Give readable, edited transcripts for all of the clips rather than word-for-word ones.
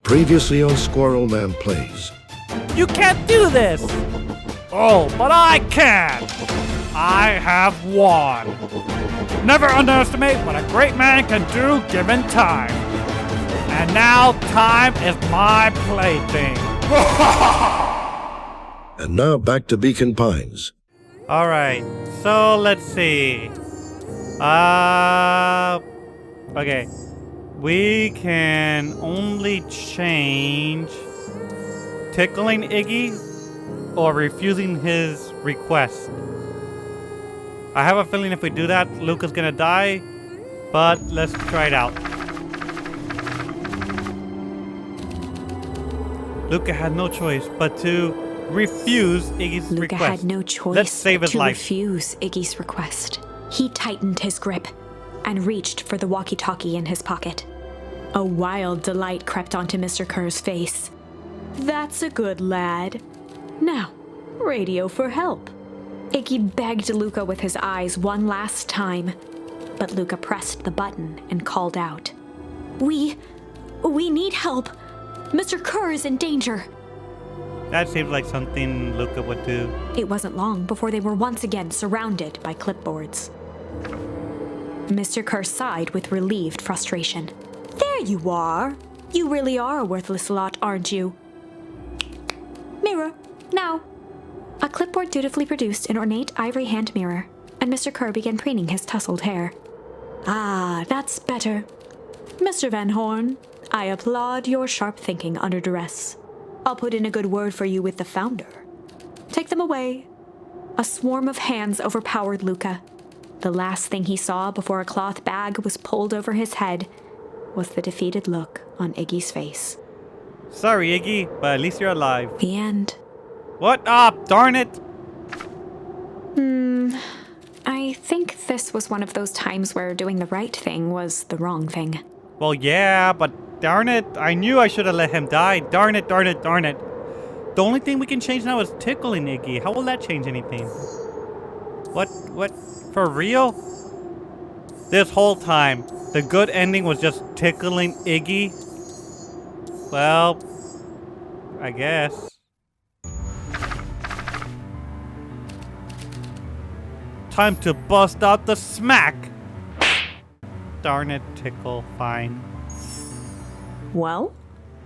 Previously on Squirrelman Plays. You can't do this! Oh, but I can! I have won! Never underestimate what a great man can do given time. And now time is my plaything. And now back to Beacon Pines. Alright, so let's see. Okay. We can only change tickling Iggy or refusing his request. I have a feeling if we do that, Luca's gonna die, but let's try it out. Luca had no choice but to refuse Iggy's Luca request. had no choice Let's save but his to life. refuse Iggy's request. He tightened his grip and reached for the walkie-talkie in his pocket. A wild delight crept onto Mr. Kerr's face. That's a good lad. Now, radio for help. Iggy begged Luca with his eyes one last time, but Luca pressed the button and called out. We need help. Mr. Kerr is in danger. That seems like something Luca would do. It wasn't long before they were once again surrounded by clipboards. Mr. Kerr sighed with relieved frustration. There you are. You really are a worthless lot, aren't you? Mirror, now. A clipboard dutifully produced an ornate ivory hand mirror, and Mr. Kerr began preening his tousled hair. Ah, that's better. Mr. Van Horn, I applaud your sharp thinking under duress. I'll put in a good word for you with the founder. Take them away. A swarm of hands overpowered Luca. The last thing he saw before a cloth bag was pulled over his head was the defeated look on Iggy's face. Sorry, Iggy, but at least you're alive. The end. What up, darn it? I think this was one of those times where doing the right thing was the wrong thing. Well, yeah, but darn it, I knew I should have let him die. Darn it, darn it, darn it. The only thing we can change now is tickling Iggy. How will that change anything? What, for real? This whole time, the good ending was just tickling Iggy? Well, I guess. Time to bust out the smack! Darn it, Tickle, fine. Well,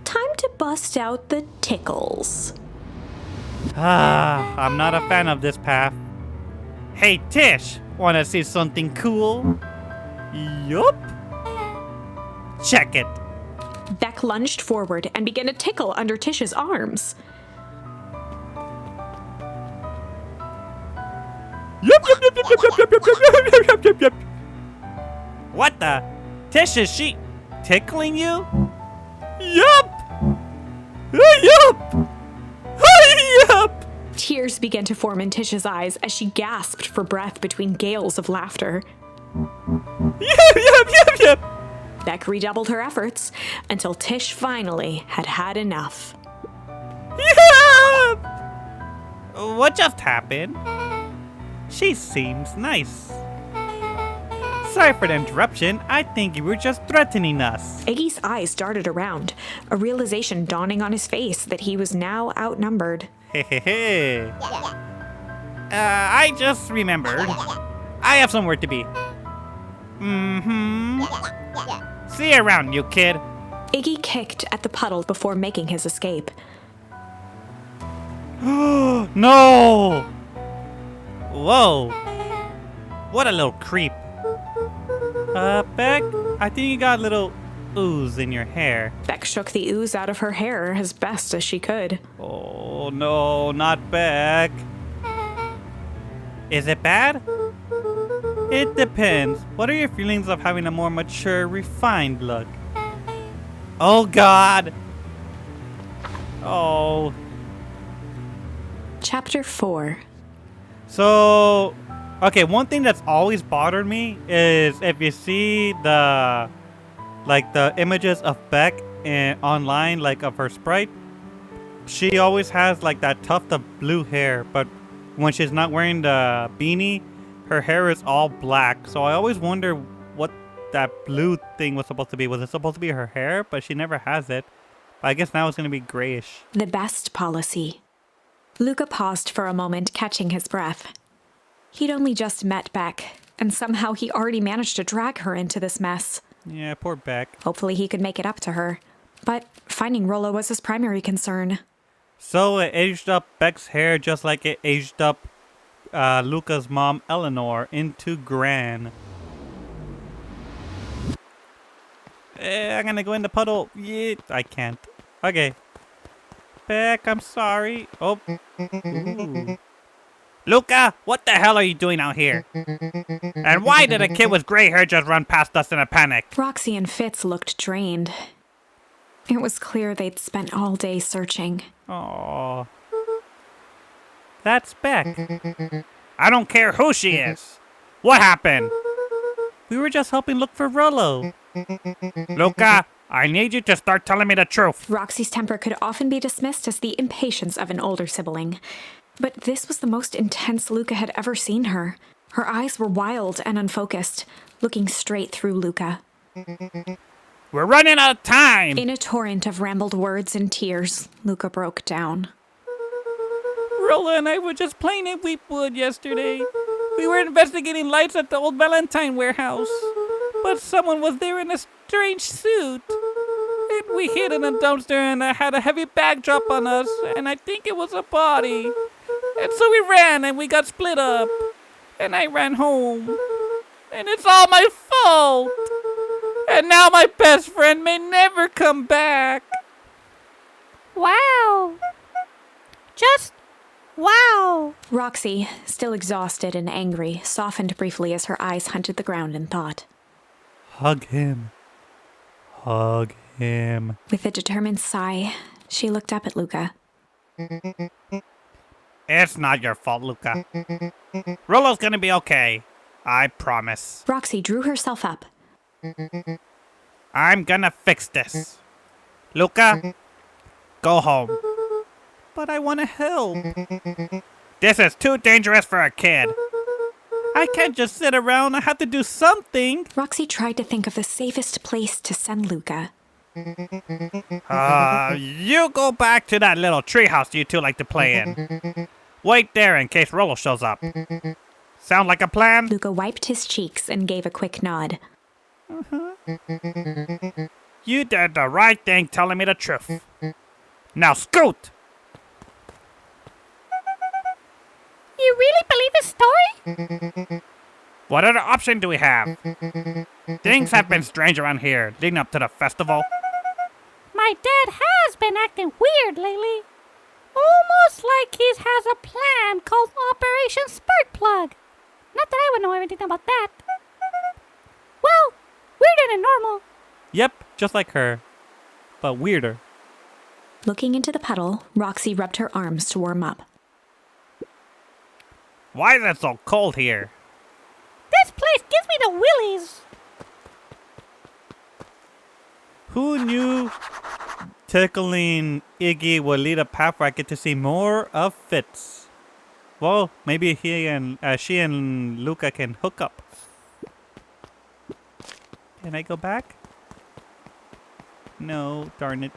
time to bust out the tickles. I'm not a fan of this path. Hey, Tish, wanna see something cool? Yup. Check it. Beck lunged forward and began to tickle under Tish's arms. Yup. What the? Tish, is she tickling you? Yup. Yup. Yup. Tears began to form in Tish's eyes as she gasped for breath between gales of laughter. Yup. Beck redoubled her efforts until Tish finally had enough. Yup. What just happened? She seems nice. Sorry for the interruption. I think you were just threatening us. Iggy's eyes darted around, a realization dawning on his face that he was now outnumbered. Hey. I just remembered. I have somewhere to be. See you around, you kid. Iggy kicked at the puddle before making his escape. No! Whoa. What a little creep. Beck, I think you got a little ooze in your hair. Beck shook the ooze out of her hair as best as she could. Oh no, not Beck. Is it bad? It depends. What are your feelings of having a more mature, refined look? Oh God. Oh. Chapter 4. So, okay, one thing that's always bothered me is if you see the images of Beck online, like of her sprite, she always has like that tuft of blue hair, but when she's not wearing the beanie, her hair is all black. So I always wonder what that blue thing was supposed to be. Was it supposed to be her hair? But she never has it. I guess now it's gonna be grayish. The best policy. Luca paused for a moment, catching his breath. He'd only just met Beck, and somehow he already managed to drag her into this mess. Yeah, poor Beck. Hopefully he could make it up to her. But finding Rolo was his primary concern. So it aged up Beck's hair just like it aged up Luca's mom, Eleanor, into GRAN. I'm gonna go in the puddle. Yeah, I can't. Okay. Beck, I'm sorry. Oh. Ooh. Luca, what the hell are you doing out here? And why did a kid with gray hair just run past us in a panic? Roxy and Fitz looked drained. It was clear they'd spent all day searching. Aww. That's Beck. I don't care who she is. What happened? We were just helping look for Rolo. Luca, I need you to start telling me the truth. Roxy's temper could often be dismissed as the impatience of an older sibling. But this was the most intense Luca had ever seen her. Her eyes were wild and unfocused, looking straight through Luca. We're running out of time. In a torrent of rambled words and tears, Luca broke down. Rolo and I were just playing in Weepwood yesterday. We were investigating lights at the old Valentine warehouse. But someone was there in a strange suit. And we hid in a dumpster and I had a heavy bag drop on us. And I think it was a body. And so we ran and we got split up. And I ran home. And it's all my fault. And now my best friend may never come back. Wow. Just wow. Roxy, still exhausted and angry, softened briefly as her eyes hunted the ground in thought. Hug him. Hug him. With a determined sigh, she looked up at Luca. It's not your fault, Luca. Rolo's gonna be okay. I promise. Roxy drew herself up. I'm gonna fix this. Luca, go home. But I want to help. This is too dangerous for a kid. I can't just sit around. I have to do something. Roxy tried to think of the safest place to send Luca. You go back to that little treehouse you two like to play in. Wait there in case Rolo shows up. Sound like a plan? Luca wiped his cheeks and gave a quick nod. You did the right thing telling me the truth. Now scoot! You really believe his story? What other option do we have? Things have been strange around here leading up to the festival. My dad has been acting weird lately. Almost like he has a plan called Operation Spark Plug. Not that I would know everything about that. Well, weirder than normal. Yep, just like her. But weirder. Looking into the puddle, Roxy rubbed her arms to warm up. Why is it so cold here? This place gives me the willies. Who knew tickling Iggy would lead a path where I get to see more of Fitz? Well, maybe she and Luca can hook up. Can I go back? No, darn it.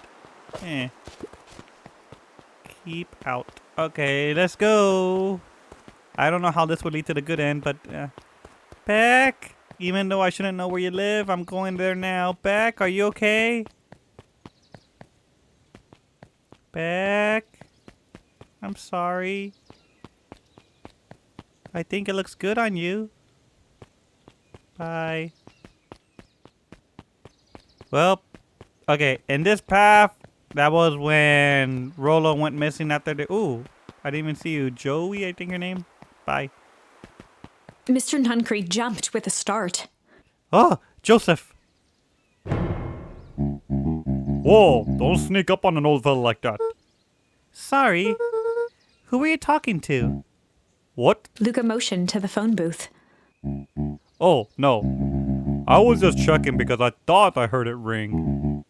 Keep out. Okay, let's go. I don't know how this would lead to the good end, but Beck, even though I shouldn't know where you live, I'm going there now. Beck, are you okay? Beck, I'm sorry. I think it looks good on you. Bye. Well, okay, in this path, that was when Rolo went missing after the... Ooh, I didn't even see you. Joey, I think your name? Bye. Mr. Nuncree jumped with a start. Oh, Joseph. Whoa, don't sneak up on an old fella like that. Sorry. Who were you talking to? What? Luca motioned to the phone booth. Oh, no. I was just checking because I thought I heard it ring.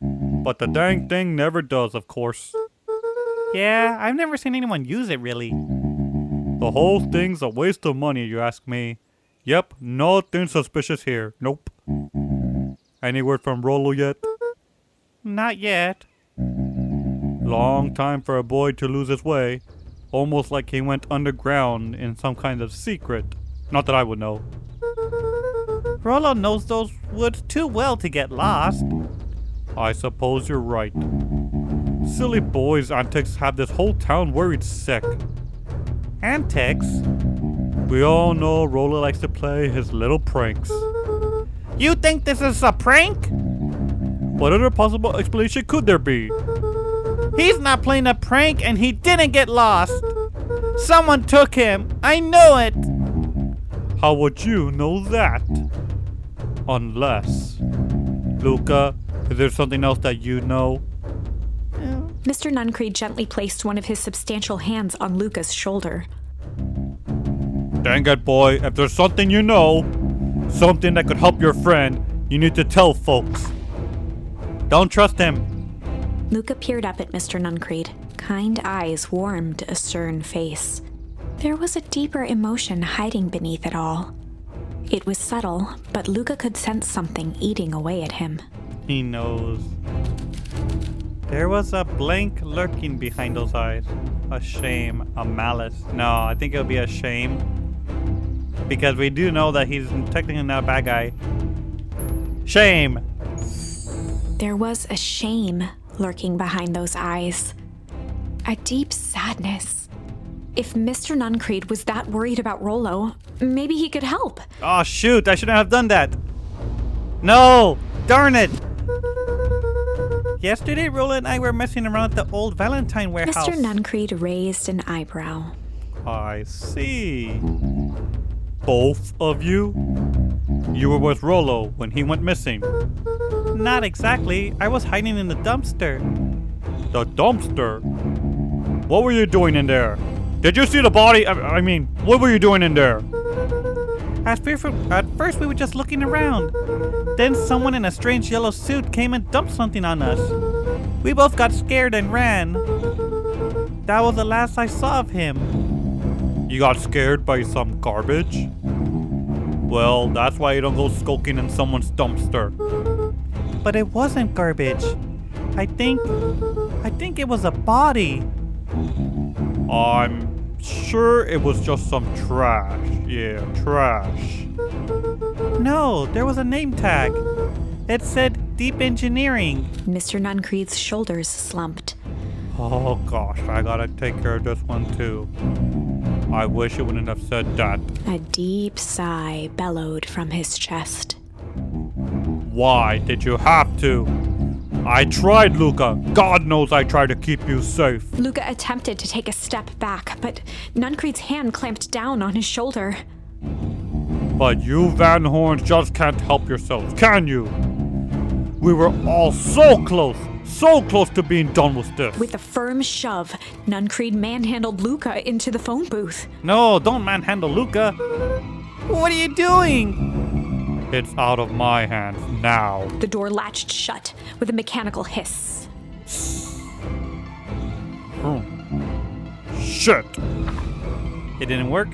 But the dang thing never does, of course. Yeah, I've never seen anyone use it, really. The whole thing's a waste of money, you ask me. Yep, nothing suspicious here. Nope. Any word from Rolo yet? Not yet. long time for a boy to lose his way. Almost like he went underground in some kind of secret. Not that I would know. Rolo knows those woods too well to get lost. I suppose you're right. Silly boys' antics have this whole town worried sick. Antics? We all know Rolo likes to play his little pranks. You think this is a prank? What other possible explanation could there be? He's not playing a prank and he didn't get lost. Someone took him. I know it. How would you know that? Unless... Luca, is there something else that you know? Mr. Nuncreed gently placed one of his substantial hands on Luca's shoulder. Dang it, boy. If there's something you know, something that could help your friend, you need to tell folks. Don't trust him. Luca peered up at Mr. Nuncreed. Kind eyes warmed a stern face. There was a deeper emotion hiding beneath it all. It was subtle, but Luca could sense something eating away at him. He knows. There was a blank lurking behind those eyes. A shame, a malice. No, I think it'll be a shame. Because we do know that he's technically not a bad guy. Shame! There was a shame lurking behind those eyes. A deep sadness. If Mr. Nuncreed was that worried about Rolo, maybe he could help. Oh shoot, I shouldn't have done that. No! Darn it! Yesterday, Rolo and I were messing around at the old Valentine warehouse. Mr. Nuncreed raised an eyebrow. I see. Both of you? You were with Rolo when he went missing. Not exactly. I was hiding in the dumpster. The dumpster? What were you doing in there? Did you see the body? I mean, what were you doing in there? At first we were just looking around. Then someone in a strange yellow suit came and dumped something on us. We both got scared and ran. That was the last I saw of him. You got scared by some garbage? Well, that's why you don't go skulking in someone's dumpster. But it wasn't garbage. I think it was a body. I'm sure it was just some trash. Yeah, trash. No, there was a name tag. It said Deep Engineering. Mr. Nuncreed's shoulders slumped. Oh gosh, I gotta take care of this one too. I wish it wouldn't have said that. A deep sigh bellowed from his chest. Why did you have to? I tried, Luca. God knows I tried to keep you safe. Luca attempted to take a step back, but Nuncreed's hand clamped down on his shoulder. But you Van Horns just can't help yourselves, can you? We were all so close to being done with this. With a firm shove, Nuncreed manhandled Luca into the phone booth. No, don't manhandle Luca. What are you doing? It's out of my hands now. The door latched shut with a mechanical hiss. Shit. It didn't work?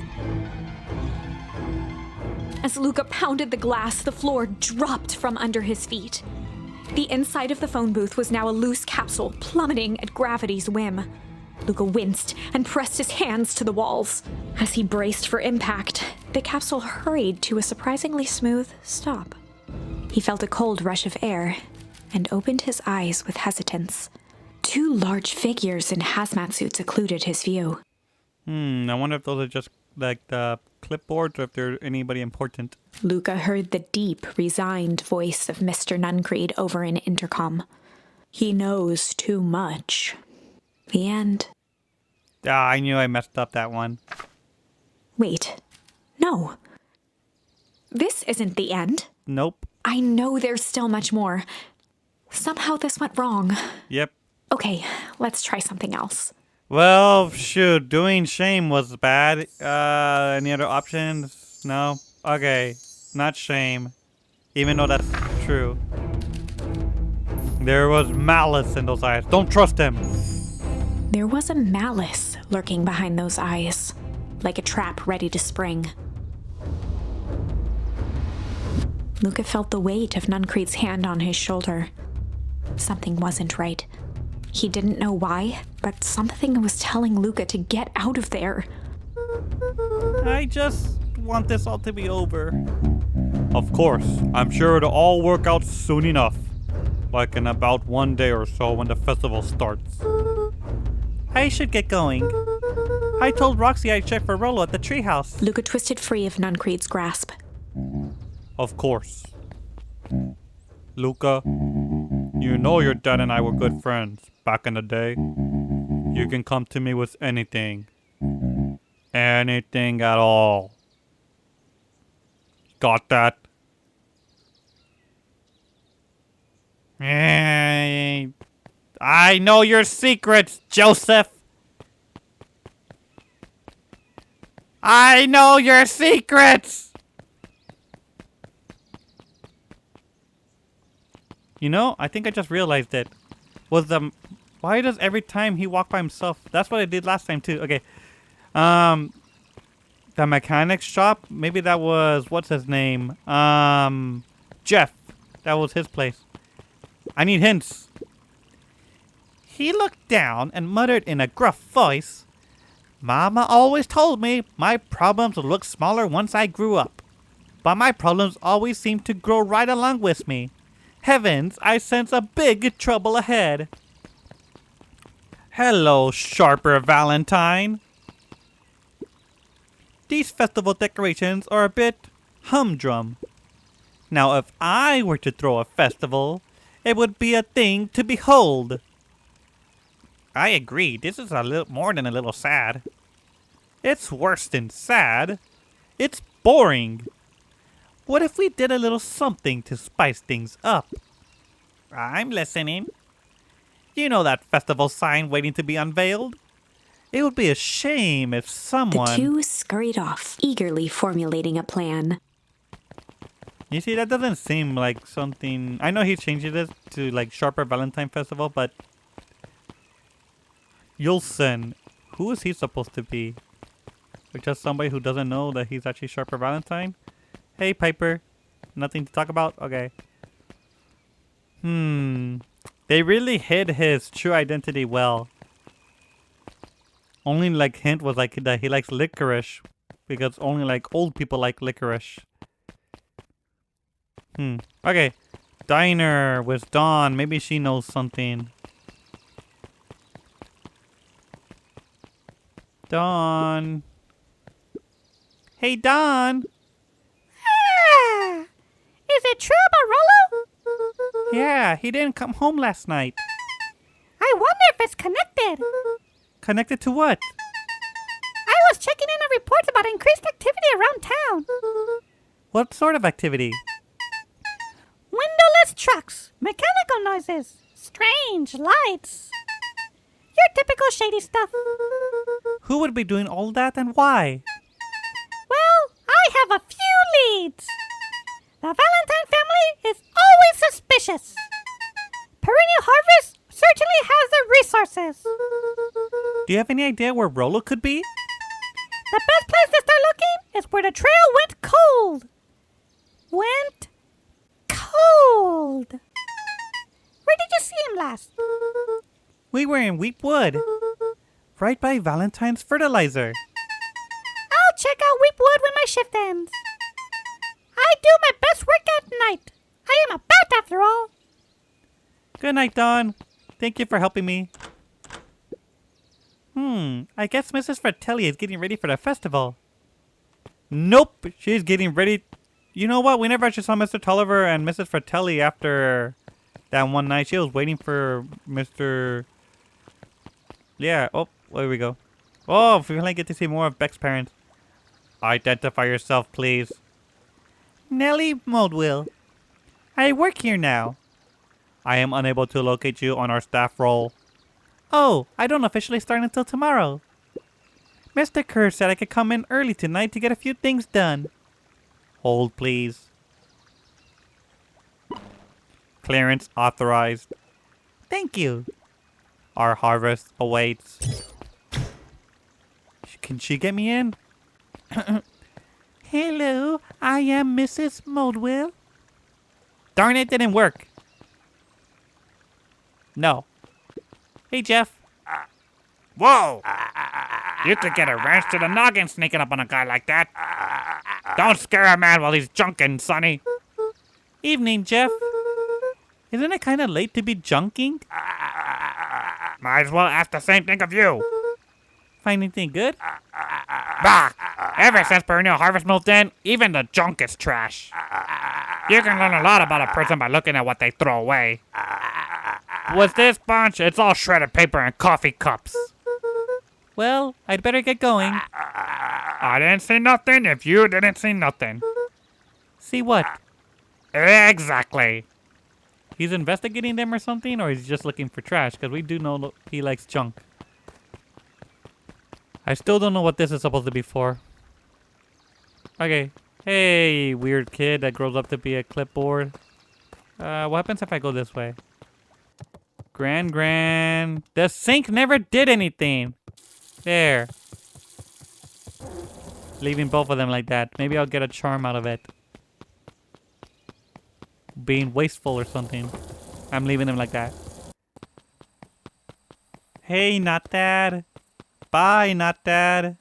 As Luca pounded the glass, the floor dropped from under his feet. The inside of the phone booth was now a loose capsule plummeting at gravity's whim. Luca winced and pressed his hands to the walls. As he braced for impact, the capsule hurried to a surprisingly smooth stop. He felt a cold rush of air and opened his eyes with hesitance. Two large figures in hazmat suits occluded his view. I wonder if those are just like the clipboards or if they're anybody important. Luca heard the deep, resigned voice of Mr. Nuncreed over an intercom. He knows too much. The end. I knew I messed up that one. Wait. No. This isn't the end. Nope. I know there's still much more. Somehow this went wrong. Yep. Okay, let's try something else. Well, shoot, doing shame was bad. Any other options? No? Okay, not shame. Even though that's true. There was malice in those eyes. Don't trust him. There was a malice lurking behind those eyes, like a trap ready to spring. Luca felt the weight of Nuncreed's hand on his shoulder. Something wasn't right. He didn't know why, but something was telling Luca to get out of there. I just want this all to be over. Of course, I'm sure it'll all work out soon enough. Like in about 1 day or so when the festival starts. I should get going. I told Roxy I'd check for Rolo at the treehouse. Luca twisted free of Nuncreed's grasp. Of course. Luca, you know your dad and I were good friends back in the day. You can come to me with anything. Anything at all. Got that? I know your secrets, Joseph. I know your secrets. You know, I think I just realized it. Why does every time he walk by himself? That's what I did last time too. Okay. The mechanics shop. Maybe that was, what's his name? Jeff. That was his place. I need hints. He looked down and muttered in a gruff voice, Mama always told me my problems would look smaller once I grew up. But my problems always seem to grow right along with me. Heavens, I sense a big trouble ahead. Hello, Sharper Valentine. These festival decorations are a bit humdrum. Now, if I were to throw a festival, it would be a thing to behold. I agree, this is a little more than a little sad. It's worse than sad. It's boring. What if we did a little something to spice things up? I'm listening. You know that festival sign waiting to be unveiled? It would be a shame if someone... The two scurried off, eagerly formulating a plan. You see, that doesn't seem like something... I know he changed it to like Sharper Valentine Festival, but... Yulson, who is he supposed to be? Or just somebody who doesn't know that he's actually Sharper Valentine? Hey, Piper. Nothing to talk about? Okay. They really hid his true identity well. Only like hint was like that he likes licorice. Because only like old people like licorice. Okay. Diner with Dawn. Maybe she knows something. Dawn. Hey, Dawn. Ah, is it true about Rolo? Yeah, he didn't come home last night. I wonder if it's connected. Connected to what? I was checking in on reports about increased activity around town. What sort of activity? Windowless trucks, mechanical noises, strange lights. Your typical shady stuff. Who would be doing all that and why? Well, I have a few leads. The Valentine family is always suspicious. Perennial Harvest certainly has the resources. Do you have any idea where Rolo could be? The best place to start looking is where the trail went cold. Went cold. Where did you see him last? We were in Weepwood. Right by Valentine's fertilizer. I'll check out Weepwood when my shift ends. I do my best work at night. I am a bat after all. Good night, Dawn. Thank you for helping me. I guess Mrs. Fratelli is getting ready for the festival. Nope, she's getting ready. You know what? We never actually saw Mr. Tolliver and Mrs. Fratelli after that one night. She was waiting for Mr. Yeah, oh, there we go. Oh, we finally get to see more of Beck's parents. Identify yourself, please. Nellie Moedwill. I work here now. I am unable to locate you on our staff roll. Oh, I don't officially start until tomorrow. Mr. Kerr said I could come in early tonight to get a few things done. Hold, please. Clearance authorized. Thank you. Our harvest awaits. Can she get me in? Hello, I am Mrs. Moedwill. Darn it, didn't work. No. Hey, Jeff. Whoa! You could get a wrench to the noggin sneaking up on a guy like that. Don't scare a man while he's junking, Sonny. Evening, Jeff. Isn't it kind of late to be junking? Might as well ask the same thing of you. Find anything good? Bah! Ever since perennial harvest moved in, even the junk is trash. You can learn a lot about a person by looking at what they throw away. With this bunch, it's all shredded paper and coffee cups. Well, I'd better get going. I didn't see nothing if you didn't see nothing. See what? Exactly. He's investigating them or something, or he's just looking for trash? Because we do know he likes junk. I still don't know what this is supposed to be for. Okay. Hey, weird kid that grows up to be a clipboard. What happens if I go this way? Gran. The sink never did anything. There. Leaving both of them like that. Maybe I'll get a charm out of it. Being wasteful or something. I'm leaving them like that. Hey, not dad. Bye, not dad.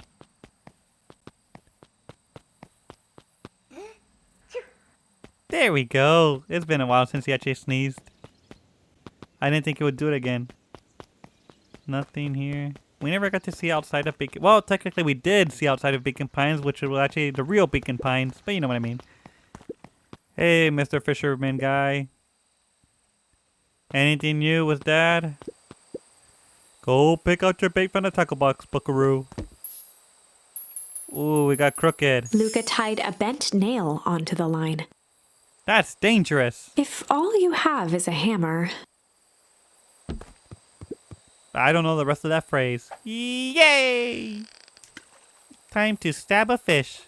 There we go. It's been a while since he actually sneezed. I didn't think it would do it again. Nothing here. We never got to see outside of Beacon. Well, technically we did see outside of Beacon Pines, which was actually the real Beacon Pines. But you know what I mean. Hey, Mr. Fisherman guy. Anything new with Dad? Go pick out your bait from the tackle box, buckaroo. Ooh, we got Crooked. Luca tied a bent nail onto the line. That's dangerous. If all you have is a hammer... I don't know the rest of that phrase. Yay! Time to stab a fish.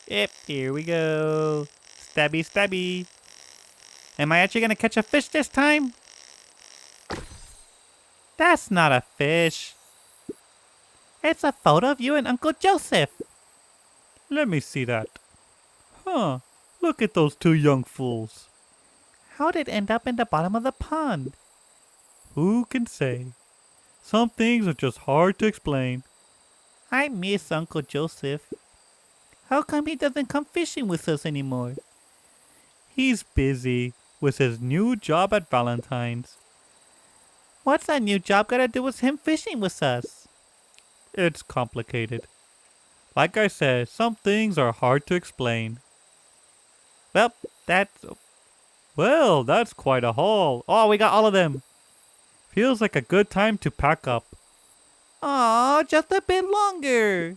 Yep, here we go. Stabby, stabby. Am I actually gonna catch a fish this time? That's not a fish. It's a photo of you and Uncle Joseph. Let me see that. Huh. Look at those two young fools. How did it end up in the bottom of the pond? Who can say? Some things are just hard to explain. I miss Uncle Joseph. How come he doesn't come fishing with us anymore? He's busy with his new job at Valentine's. What's that new job got to do with him fishing with us? It's complicated. Like I said, some things are hard to explain. Well, that's quite a haul. Oh, we got all of them. Feels like a good time to pack up. Aw, just a bit longer.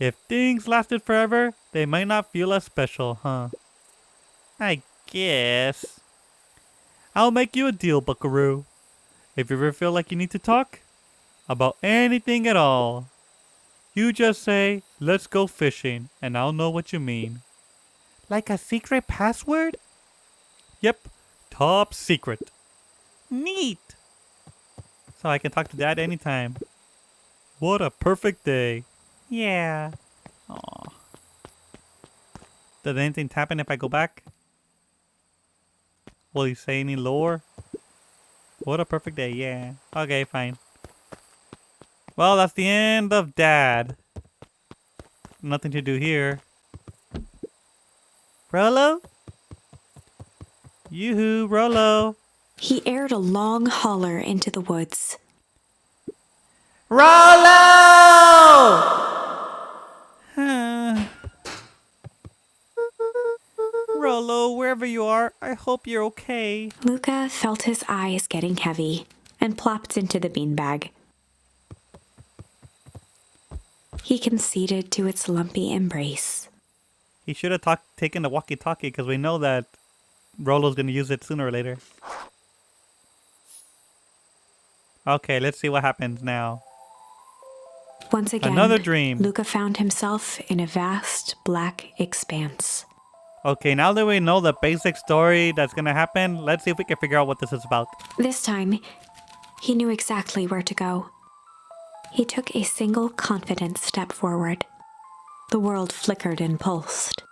If things lasted forever, they might not feel as special, huh? I guess. I'll make you a deal, buckaroo. If you ever feel like you need to talk about anything at all, you just say, let's go fishing, and I'll know what you mean. Like a secret password? Yep, top secret. Neat. So I can talk to Dad anytime. What a perfect day. Yeah. Aw. Does anything happen if I go back? Will he say any lore? What a perfect day, yeah. Okay, fine. Well, that's the end of Dad. Nothing to do here. Rolo? Yoo-hoo, Rolo. He aired a long holler into the woods. Rolo! Rolo, wherever you are, I hope you're okay. Luca felt his eyes getting heavy and plopped into the beanbag. He conceded to its lumpy embrace. He should have taken the walkie-talkie because we know that Rolo's going to use it sooner or later. Okay, let's see what happens now. Once again, another dream. Luca found himself in a vast black expanse. Okay, now that we know the basic story that's going to happen, let's see if we can figure out what this is about. This time, he knew exactly where to go. He took a single confident step forward. The world flickered and pulsed.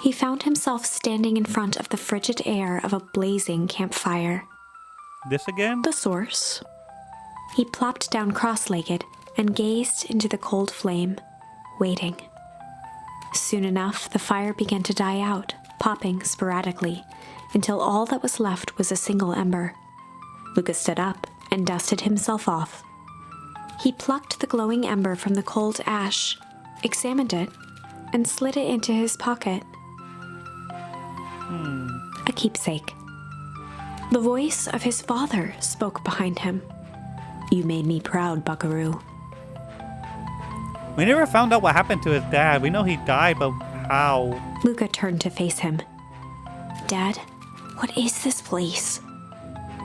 He found himself standing in front of the frigid air of a blazing campfire. This again? The source, He plopped down cross-legged and gazed into the cold flame, waiting. Soon enough, the fire began to die out, popping sporadically, until all that was left was a single ember. Luca stood up and dusted himself off. He plucked the glowing ember from the cold ash, examined it, and slid it into his pocket. A keepsake. The voice of his father spoke behind him. "You made me proud, Buckaroo." We never found out what happened to his dad. We know he died, but how? Luca turned to face him. "Dad, what is this place?"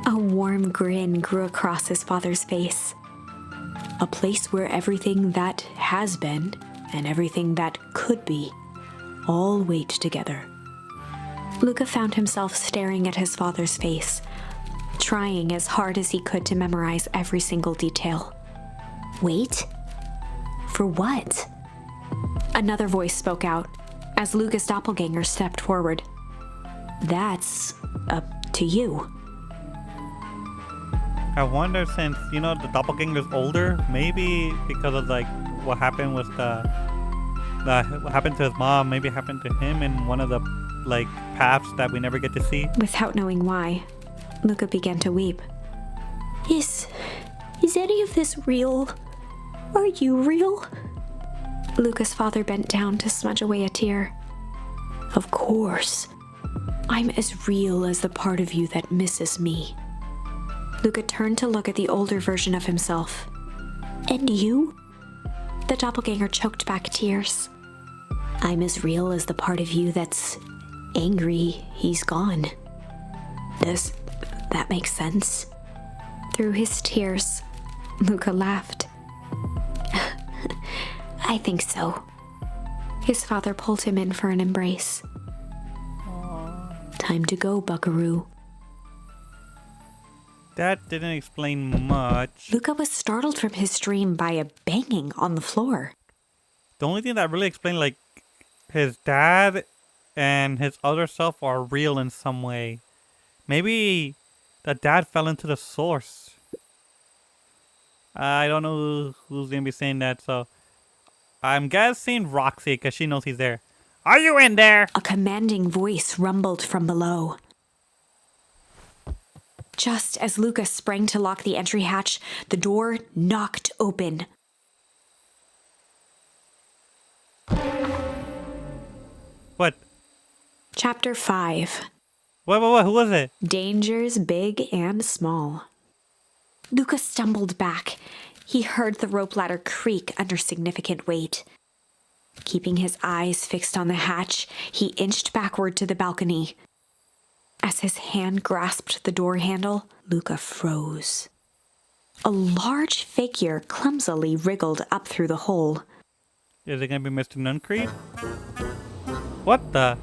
A warm grin grew across his father's face. "A place where everything that has been and everything that could be all wait together." Luca found himself staring at his father's face, trying as hard as he could to memorize every single detail. Wait? For what? Another voice spoke out as Luca's doppelganger stepped forward. "That's up to you." I wonder, since, you know, the doppelganger's older, maybe because of, like, what happened with what happened to his mom, maybe happened to him in one of the, like, paths that we never get to see. Without knowing why, Luca began to weep. Is any of this real? Are you real?" Luca's father bent down to smudge away a tear. "Of course. I'm as real as the part of you that misses me." Luca turned to look at the older version of himself. "And you?" The doppelganger choked back tears. "I'm as real as the part of you that's angry he's gone." Does that make sense? Through his tears, Luca laughed. "I think so." His father pulled him in for an embrace. "Time to go, Buckaroo." That didn't explain much. Luca was startled from his dream by a banging on the floor. The only thing that really explained, like, his dad and his other self are real in some way. Maybe the dad fell into the source. I don't know who's going to be saying that, so I'm guessing Roxy, because she knows he's there. Are you in there? A commanding voice rumbled from below. Just as Luca sprang to lock the entry hatch, the door knocked open. What? Chapter 5. What? Who was it? Dangers big and small. Luca stumbled back. He heard the rope ladder creak under significant weight. Keeping his eyes fixed on the hatch, he inched backward to the balcony. As his hand grasped the door handle, Luca froze. A large figure clumsily wriggled up through the hole. Is it going to be Mr. Nuncreed? What the?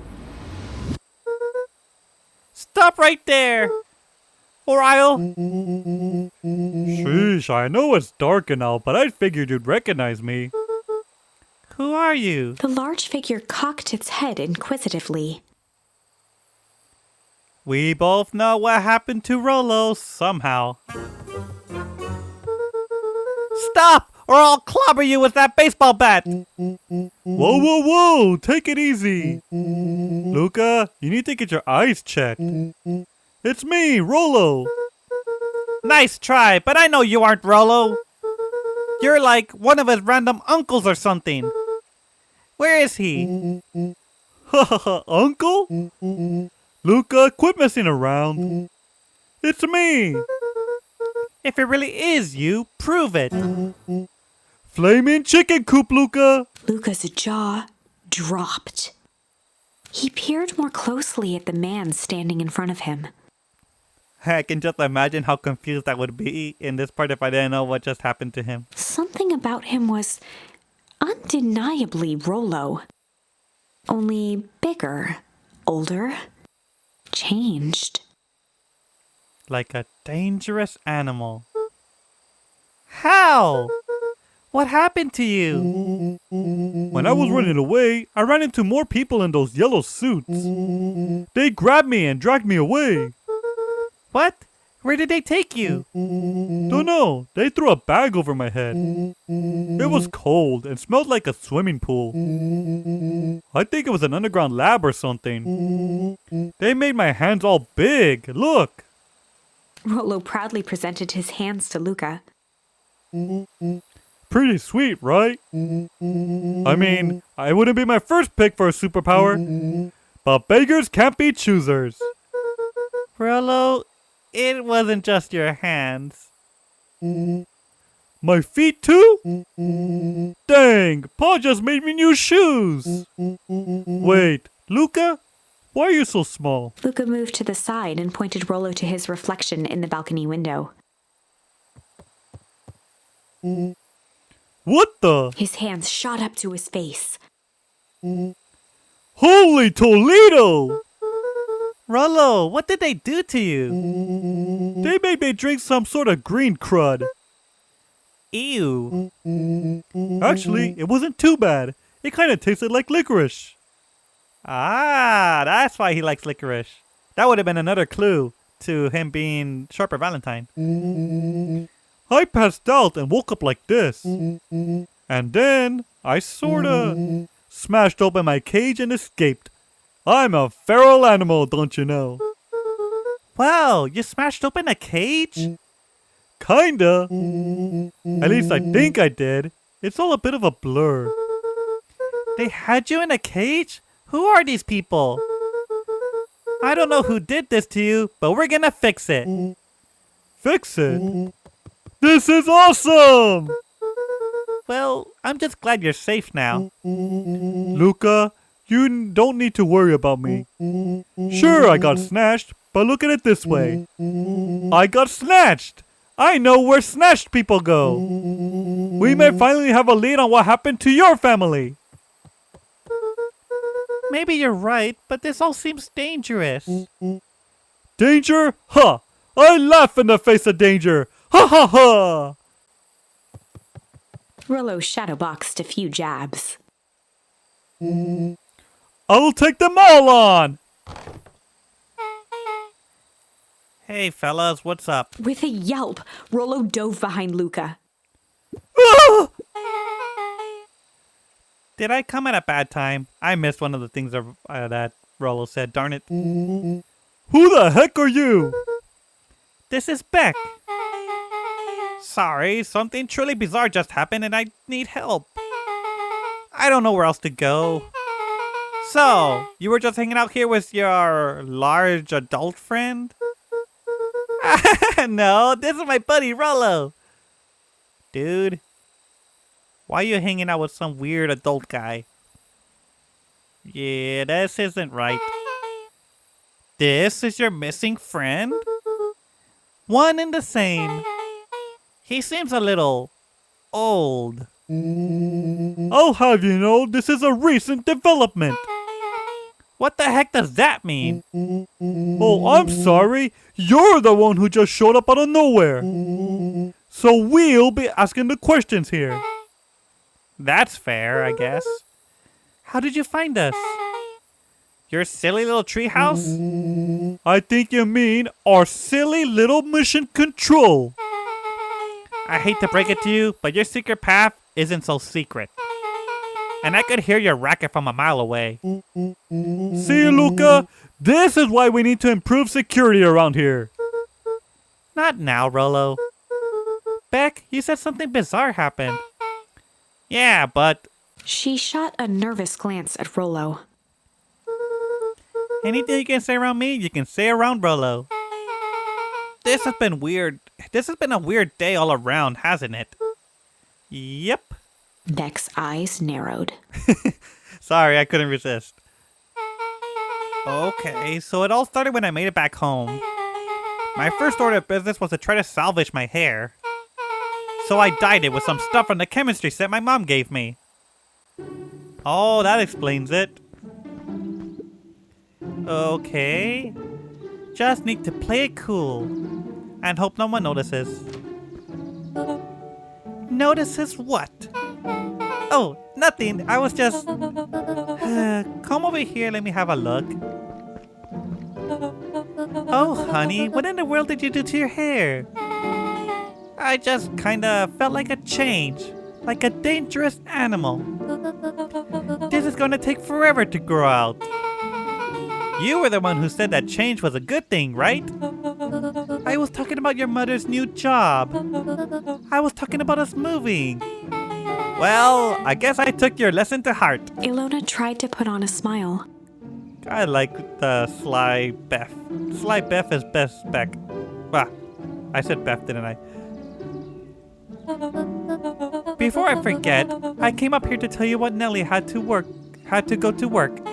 Stop right there! Or I'll... Sheesh, I know it's dark and all, but I figured you'd recognize me. Who are you? The large figure cocked its head inquisitively. We both know what happened to Rolo somehow. Stop, or I'll clobber you with that baseball bat! Whoa, take it easy. Luca, you need to get your eyes checked. It's me, Rolo. Nice try, but I know you aren't Rolo. You're like one of his random uncles or something. Where is he? Uncle? Luca, quit messing around. It's me. If it really is you, prove it. Flaming chicken coop, Luca. Luca's jaw dropped. He peered more closely at the man standing in front of him. I can just imagine how confused I would be in this part if I didn't know what just happened to him. Something about him was undeniably Rolo. Only bigger, older, changed. Like a dangerous animal. How? What happened to you? When I was running away, I ran into more people in those yellow suits. They grabbed me and dragged me away. What? Where did they take you? Don't know. They threw a bag over my head. It was cold and smelled like a swimming pool. I think it was an underground lab or something. They made my hands all big. Look. Rollo proudly presented his hands to Luca. Pretty sweet, right? I mean, I wouldn't be my first pick for a superpower, but beggars can't be choosers. Rollo, it wasn't just your hands. My feet too? Dang, Paul just made me new shoes. Wait, Luca? Why are you so small? Luca moved to the side and pointed Rollo to his reflection in the balcony window. What the? His hands shot up to his face. Holy Toledo! Rollo, what did they do to you? They made me drink some sort of green crud. Ew. Actually, it wasn't too bad. It kind of tasted like licorice. Ah, that's why he likes licorice. That would have been another clue to him being Sharper Valentine. I passed out and woke up like this. And then I sorta smashed open my cage and escaped. I'm a feral animal, don't you know? Wow, you smashed open a cage? Kinda. At least I think I did. It's all a bit of a blur. They had you in a cage? Who are these people? I don't know who did this to you, but we're gonna fix it. Fix it? This is awesome! Well, I'm just glad you're safe now. Luca, you don't need to worry about me. Sure, I got snatched, but look at it this way. I got snatched! I know where snatched people go. We may finally have a lead on what happened to your family. Maybe you're right, but this all seems dangerous. Danger? Ha! I laugh in the face of danger. Ha ha ha! Rollo shadowboxed a few jabs. I'll take them all on! Hey fellas, what's up? With a yelp, Rollo dove behind Luca. Ah! Did I come at a bad time? I missed one of the things that Rollo said, darn it. Who the heck are you? This is Beck. Sorry, something truly bizarre just happened and I need help. I don't know where else to go. So, you were just hanging out here with your large adult friend? No, this is my buddy Rollo. Dude, why are you hanging out with some weird adult guy? Yeah, this isn't right. This is your missing friend? One and the same. He seems a little old. I'll have you know, this is a recent development. What the heck does that mean? Oh, I'm sorry. You're the one who just showed up out of nowhere. So we'll be asking the questions here. That's fair, I guess. How did you find us? Your silly little treehouse? I think you mean our silly little mission control. I hate to break it to you, but your secret path isn't so secret. And I could hear your racket from a mile away. See, Luca? This is why we need to improve security around here. Not now, Rollo. Beck, you said something bizarre happened. Yeah, but She shot a nervous glance at Rollo. anything you can say around me, you can say around Rollo. This has been weird. This has been a weird day all around, hasn't it? Yep. Beck's eyes narrowed. Sorry, I couldn't resist. Okay, so it all started when I made it back home. My first order of business was to try to salvage my hair. So I dyed it with some stuff from the chemistry set my mom gave me. Oh, that explains it. Okay. Just need to play it cool. And hope no one notices. Notices what? Oh, nothing. I was just... Come over here, let me have a look. Oh, honey, what in the world did you do to your hair? I just kinda felt like a change. Like a dangerous animal. This is gonna take forever to grow out. You were the one who said that change was a good thing, right? I was talking about your mother's new job. I was talking about us moving. Well, I guess I took your lesson to heart. Ilona tried to put on a smile. I like the Sly Beth. Sly Beth is best Beck. Ah, I said Beth, didn't I? Before I forget, I came up here to tell you what Nellie had to go to work.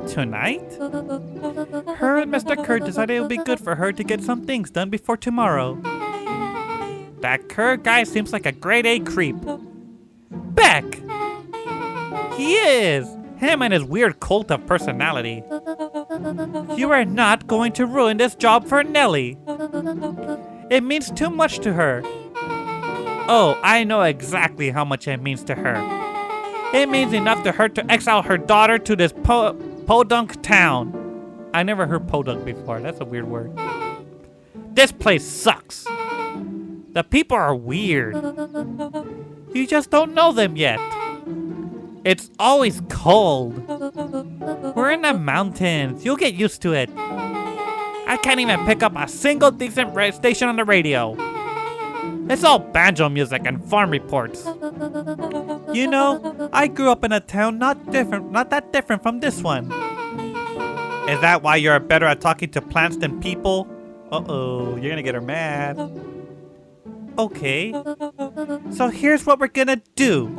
Tonight? Her and Mr. Kerr decided it would be good for her to get some things done before tomorrow. That Kerr guy seems like a grade A creep. Beck! He is! Him and his weird cult of personality. You are not going to ruin this job for Nellie. It means too much to her. Oh, I know exactly how much it means to her. It means enough to her to exile her daughter to this podunk town. I never heard podunk before. That's a weird word. This place sucks. The people are weird. You just don't know them yet. It's always cold. We're in the mountains. You'll get used to it. I can't even pick up a single decent station on the radio. It's all banjo music and farm reports. You know, I grew up in a town not that different from this one. Is that why you're better at talking to plants than people? Uh-oh, you're gonna get her mad. Okay, so here's what we're gonna do.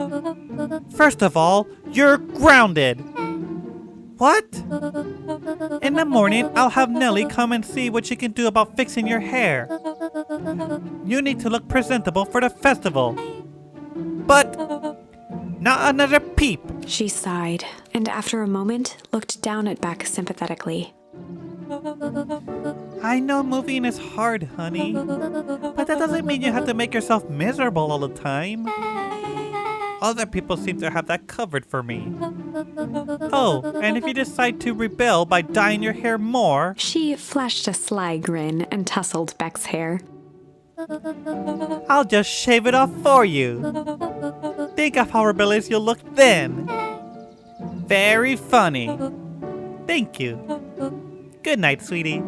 First of all, you're grounded. What? In the morning, I'll have Nellie come and see what she can do about fixing your hair. You need to look presentable for the festival. But not another peep. She sighed, and after a moment, looked down at Beck sympathetically. I know moving is hard, honey. But that doesn't mean you have to make yourself miserable all the time. Other people seem to have that covered for me. Oh, and if you decide to rebel by dyeing your hair more... She flashed a sly grin and tousled Beck's hair. I'll just shave it off for you. Think of how rebellious you'll look then. Very funny. Thank you. Good night, sweetie.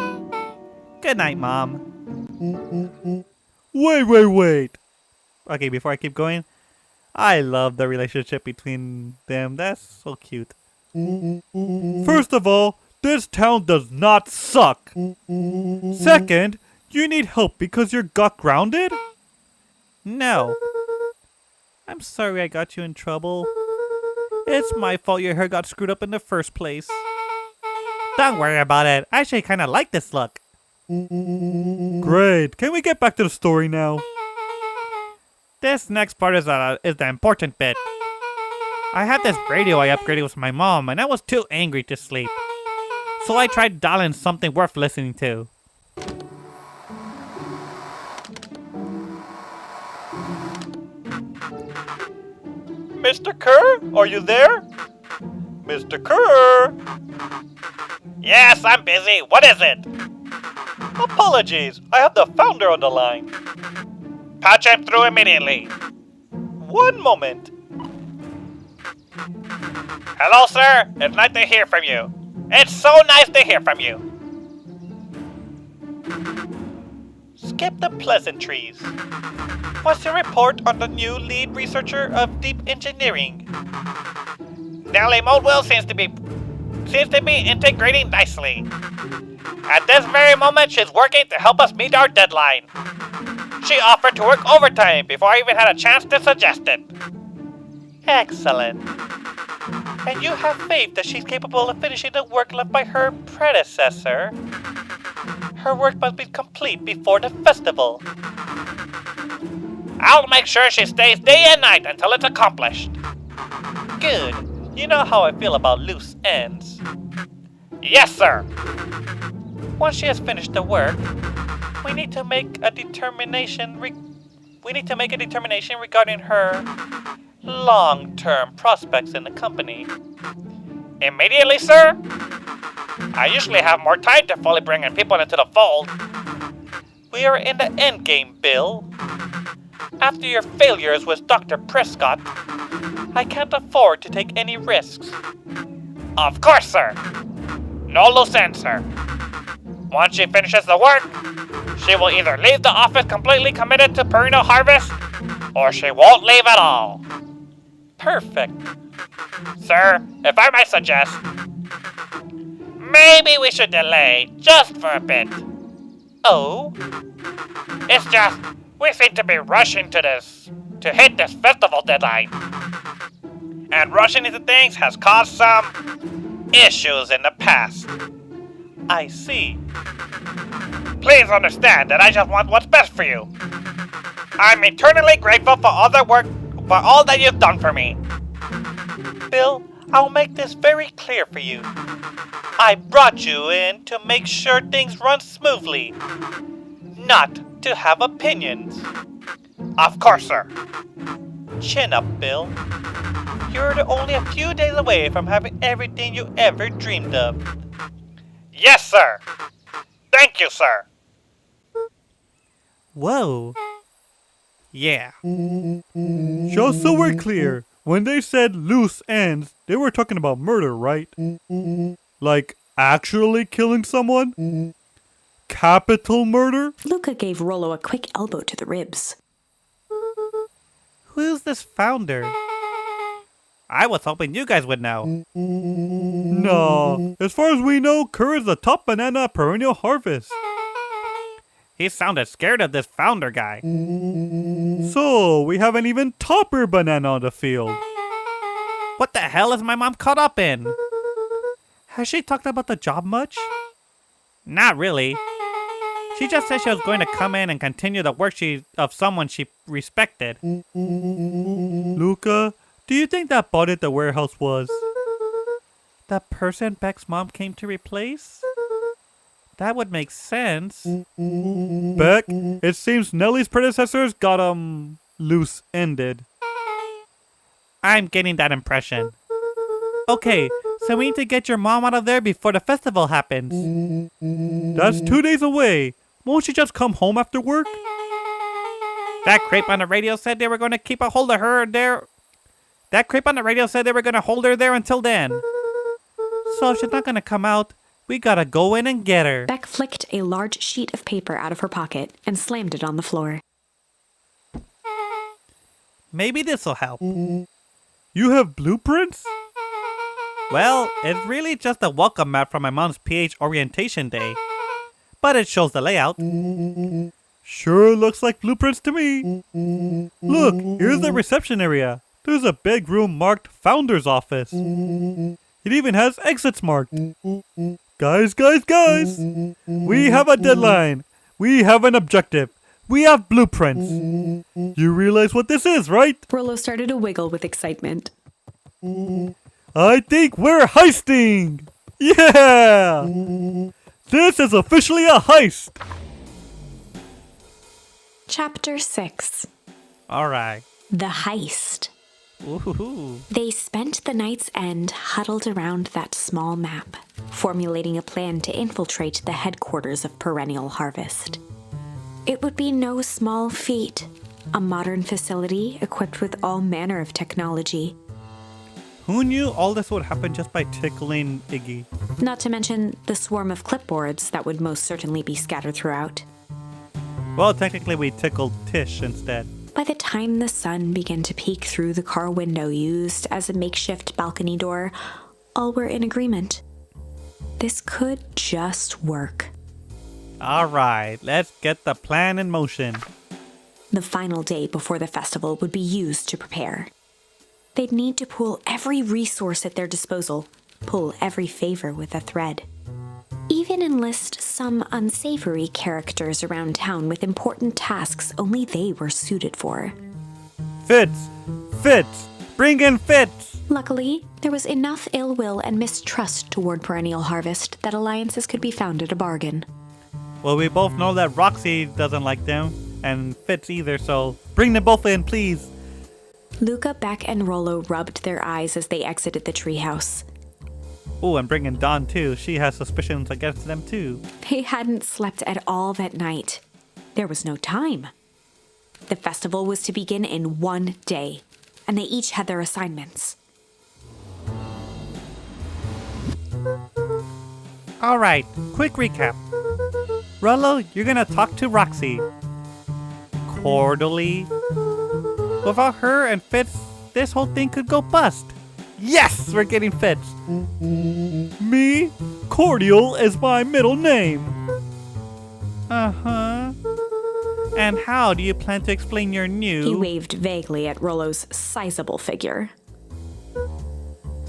Good night, Mom. Wait. Okay, before I keep going, I love the relationship between them. That's so cute. First of all, this town does not suck. Second, you need help because you got grounded? No. I'm sorry I got you in trouble. It's my fault your hair got screwed up in the first place. Don't worry about it. I actually kind of like this look. Great. Can we get back to the story now? This next part is the important bit. I had this radio I upgraded with my mom, and I was too angry to sleep. So I tried dialing something worth listening to. Mr. Kerr, are you there? Mr. Kerr! Yes, I'm busy. What is it? Apologies, I have the founder on the line. Patch him through immediately. One moment. Hello, sir. It's nice to hear from you. It's so nice to hear from you. Skip the pleasantries. What's your report on the new lead researcher of deep engineering? Nellie Moedwill seems to be integrating nicely. At this very moment, she's working to help us meet our deadline. She offered to work overtime before I even had a chance to suggest it. Excellent. And you have faith that she's capable of finishing the work left by her predecessor. Her work must be complete before the festival. I'll make sure she stays day and night until it's accomplished. Good. You know how I feel about loose ends. Yes, sir. Once she has finished the work, we need to make a determination regarding her long-term prospects in the company. Immediately, sir? I usually have more time to fully bring in people into the fold. We are in the endgame, Bill. After your failures with Dr. Prescott, I can't afford to take any risks. Of course, sir. No loose ends, sir. Once she finishes the work, she will either leave the office completely committed to perennial harvest, or she won't leave at all. Perfect. Sir, if I might suggest, maybe we should delay just for a bit. Oh? It's just, we seem to be rushing to hit this festival deadline. And rushing into things has caused some issues in the past. I see. Please understand that I just want what's best for you. I'm eternally grateful for all that you've done for me. Bill, I'll make this very clear for you. I brought you in to make sure things run smoothly, not to have opinions. Of course, sir. Chin up, Bill. You're only a few days away from having everything you ever dreamed of. Yes, sir. Thank you, sir. Whoa. Yeah. Just so we're clear, when they said loose ends, they were talking about murder, right? Like actually killing someone? Capital murder? Luca gave Rollo a quick elbow to the ribs. Who's this founder? I was hoping you guys would know. No. As far as we know, Kerr is the top banana perennial harvest. He sounded scared of this founder guy. So, we have an even topper banana on the field. What the hell is my mom caught up in? Has she talked about the job much? Not really. She just said she was going to come in and continue the work of someone she respected. Luca, do you think that bought at the warehouse was The person Beck's mom came to replace? That would make sense. Beck? It seems Nellie's predecessors got, loose-ended. I'm getting that impression. Okay, so we need to get your mom out of there before the festival happens. That's 2 days away. Won't she just come home after work? That creep on the radio said they were going to keep a hold of her there. That creep on the radio said they were going to hold her there until then. So if she's not going to come out, we gotta go in and get her. Beck flicked a large sheet of paper out of her pocket and slammed it on the floor. Maybe this'll help. You have blueprints? Well, it's really just a welcome mat from my mom's PH orientation day. But it shows the layout. Sure looks like blueprints to me. Look, here's the reception area. There's a big room marked Founder's Office. It even has exits marked. Guys, we have a deadline. We have an objective. We have blueprints. You realize what this is, right? Rollo started to wiggle with excitement. I think we're heisting! Yeah! This is officially a heist! Chapter 6. Alright. The Heist. Woohoo. They spent the night's end huddled around that small map, formulating a plan to infiltrate the headquarters of Perennial Harvest. It would be no small feat, a modern facility equipped with all manner of technology. Who knew all this would happen just by tickling Iggy? Not to mention the swarm of clipboards that would most certainly be scattered throughout. Well, technically we tickled Tish instead. By the time the sun began to peek through the car window used as a makeshift balcony door, all were in agreement. This could just work. Alright, let's get the plan in motion. The final day before the festival would be used to prepare. They'd need to pool every resource at their disposal, pull every favor with a thread. Even enlist some unsavory characters around town with important tasks only they were suited for. Fitz! Bring in Fitz! Luckily, there was enough ill will and mistrust toward Perennial Harvest that alliances could be found at a bargain. Well, we both know that Roxy doesn't like them, and Fitz either, so bring them both in, please. Luca, Beck, and Rollo rubbed their eyes as they exited the treehouse. Oh, and bringing Dawn too. She has suspicions against them too. They hadn't slept at all that night. There was no time. The festival was to begin in 1 day, and they each had their assignments. Alright, quick recap. Rolo, you're gonna talk to Roxy. Cordially. Without her and Fitz, this whole thing could go bust. Yes, we're getting Fitz. Me? Cordial is my middle name. Uh-huh. And how do you plan to explain your new... He waved vaguely at Rolo's sizable figure.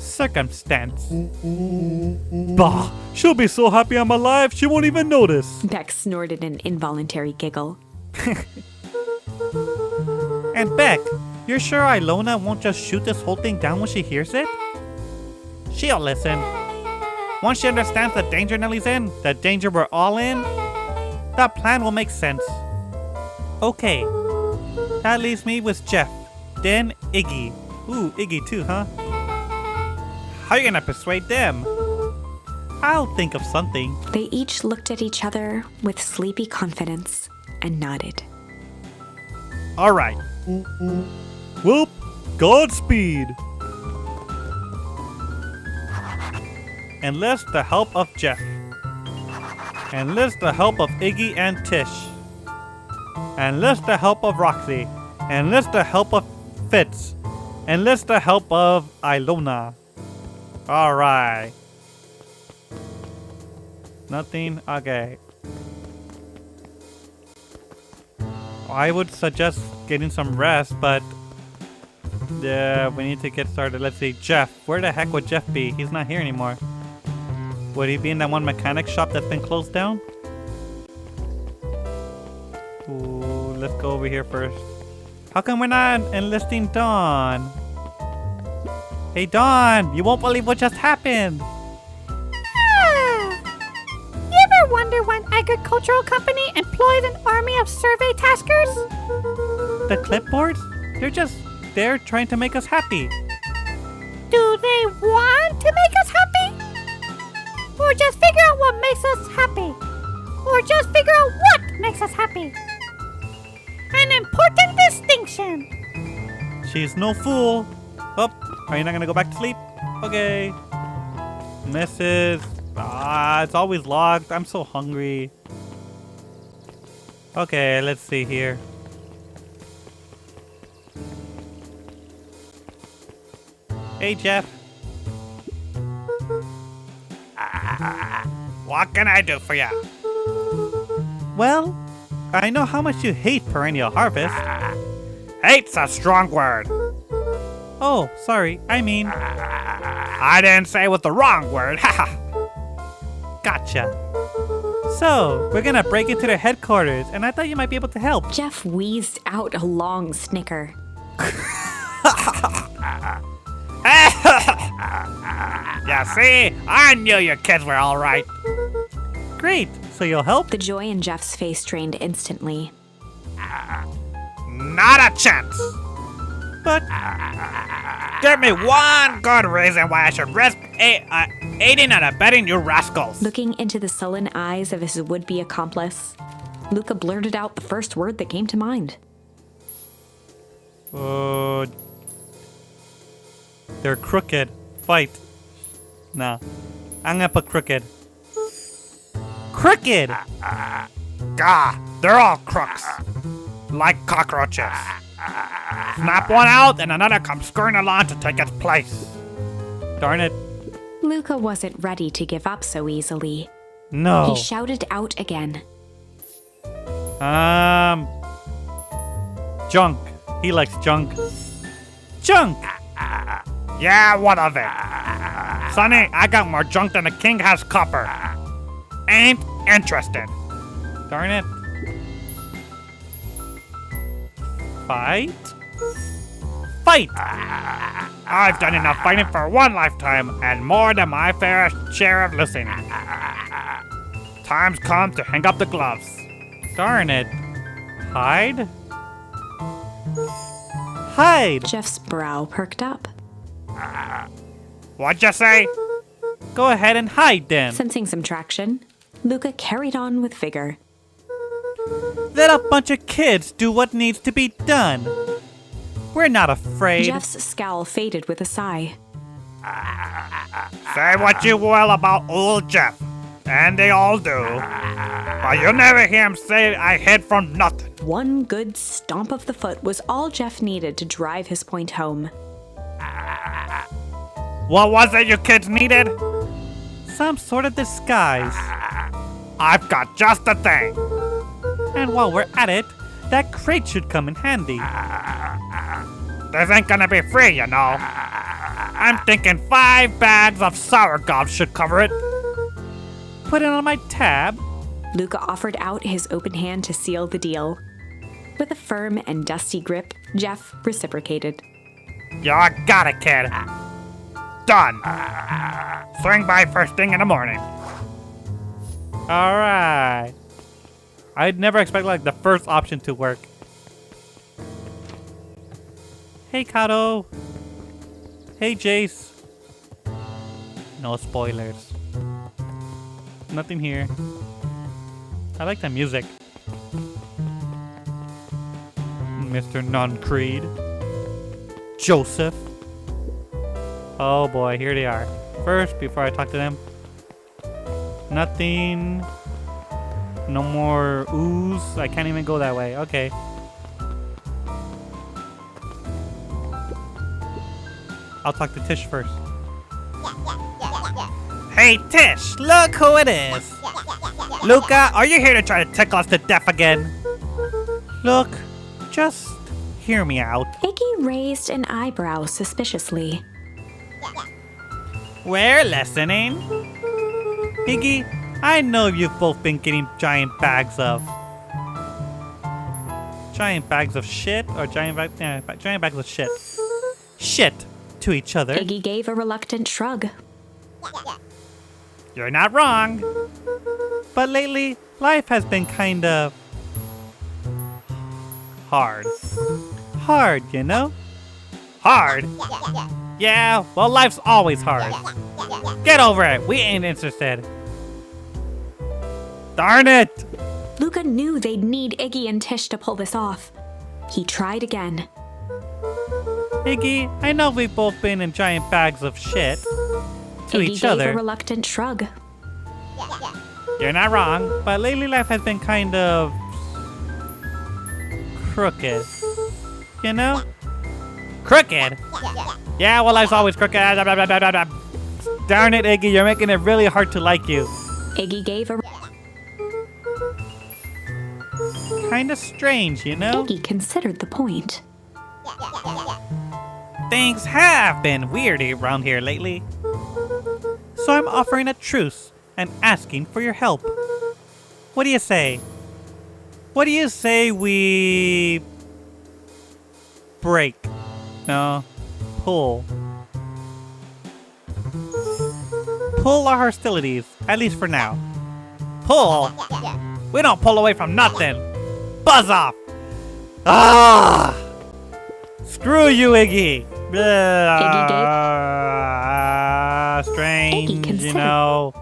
circumstance? Bah! She'll be so happy I'm alive, she won't even notice. Beck snorted an involuntary giggle. And Beck, you're sure Ilona won't just shoot this whole thing down when she hears it? She'll listen. Once she understands the danger Nellie's in, the danger we're all in, that plan will make sense. Okay, that leaves me with Jeff, then Iggy. Ooh, Iggy too, huh? How are you gonna persuade them? I'll think of something. They each looked at each other with sleepy confidence and nodded. Alright. Well, Godspeed. Enlist the help of Jeff. Enlist the help of Iggy and Tish. Enlist the help of Roxy. Enlist the help of Fitz. Enlist the help of Ilona. Alright. Nothing? Okay. I would suggest getting some rest, but yeah, we need to get started. Let's see. Jeff. Where the heck would Jeff be? He's not here anymore. Would he be in that one mechanic shop that's been closed down? Ooh, let's go over here first. How come we're not enlisting Dawn? Hey Dawn, you won't believe what just happened. You ever wonder why an agricultural company employs an army of survey taskers? The clipboards? They're just there trying to make us happy. Do they want to make us happy? Or just figure out what makes us happy? Or just figure out what makes us happy? An important distinction. She's no fool. Oh, are you not gonna go back to sleep? Okay. Mrs. It's always locked. I'm so hungry. Okay, let's see here. Hey, Jeff. What can I do for you? Well, I know how much you hate perennial harvest. Hate's a strong word. Oh, sorry. I mean, I didn't say it was the wrong word. Haha. gotcha. So, we're gonna break into their headquarters, and I thought you might be able to help. Jeff wheezed out a long snicker. You see? I knew your kids were all right. Great. So you'll help? The joy in Jeff's face drained instantly. Not a chance. But Give me one good reason why I should risk aiding and abetting you rascals. Looking into the sullen eyes of his would-be accomplice, Luca blurted out the first word that came to mind. they're crooked. Fight. Nah. I'm gonna put crooked. Crooked! Gah, they're all crooks. Like cockroaches. Snap one out and another comes scurrying along to take its place. Darn it. Luca wasn't ready to give up so easily. No. He shouted out again. Junk. He likes junk. Junk! Yeah, what of it? Sonny, I got more junk than the king has copper. Ain't interested. Darn it. Fight? Fight! I've done enough fighting for one lifetime and more than my fair share of listening. Time's come to hang up the gloves. Darn it. Hide? Hide! Jeff's brow perked up. What'd you say? Go ahead and hide then. Sensing some traction, Luca carried on with vigor. Let a bunch of kids do what needs to be done. We're not afraid. Jeff's scowl faded with a sigh. Say what you will about old Jeff, and they all do, but you'll never hear him say I hid from nothing. One good stomp of the foot was all Jeff needed to drive his point home. What was it you kids needed? Some sort of disguise. I've got just the thing. And while we're at it, that crate should come in handy. This ain't gonna be free, you know. I'm thinking 5 bags of sour gobs should cover it. Put it on my tab. Luca offered out his open hand to seal the deal. With a firm and dusty grip, Jeff reciprocated. You got it, kid. Done. Swing by first thing in the morning. Alright. I'd never expect like the first option to work. Hey Kato. Hey Jace. No spoilers. Nothing here. I like the music. Mr. Non-Creed. Joseph. Oh boy, here they are. First, before I talk to them. Nothing. No more ooze. I can't even go that way. Okay. I'll talk to Tish first. Hey, Tish, look who it is. Luca, are you here to try to tickle us to death again? Look, just hear me out. Iggy raised an eyebrow suspiciously. We're listening. Iggy, I know you've both been getting giant bags of shit or giant bags of shit to each other. Iggy gave a reluctant shrug. You're not wrong. But lately, life has been kind of hard. Hard, you know? Hard. Yeah, well, life's always hard. Get over it. We ain't interested. Darn it! Luca knew they'd need Iggy and Tish to pull this off. He tried again. Iggy, I know we've both been in giant bags of shit to Iggy each gave other. a reluctant shrug. You're not wrong, but lately life has been kind of crooked. You know? Crooked. Yeah, well, life's always crooked. Darn it, Iggy, you're making it really hard to like you. Iggy gave a... Kinda strange, you know? Iggy considered the point. Things have been weirdy around here lately. So I'm offering a truce and asking for your help. What do you say? What do you say we break? No, pull. Pull our hostilities, at least for now. Pull. We don't pull away from nothing. Buzz off. Ah! Screw you, Iggy. Strange, Iggy you considered- know.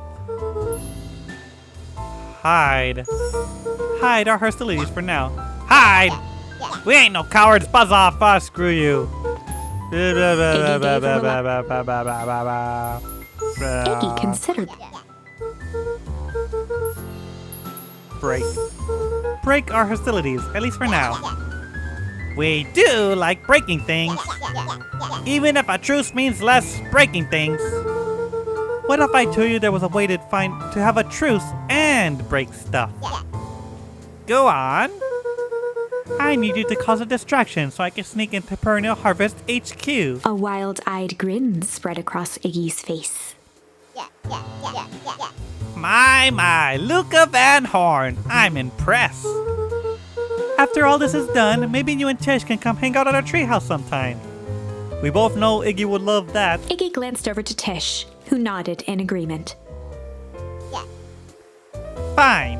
Hide our hostilities for now. Hide. We ain't no cowards. Buzz off. Screw you. Iggy considered... Break our hostilities, at least for now. We do like breaking things. Even if a truce means less breaking things. What if I told you there was a way to have a truce and break stuff? Go on. I need you to cause a distraction so I can sneak into Perennial Harvest HQ. A wild-eyed grin spread across Iggy's face. My, Luca Van Horn. I'm impressed. After all this is done, maybe you and Tish can come hang out at our treehouse sometime. We both know Iggy would love that. Iggy glanced over to Tish, who nodded in agreement. Fine.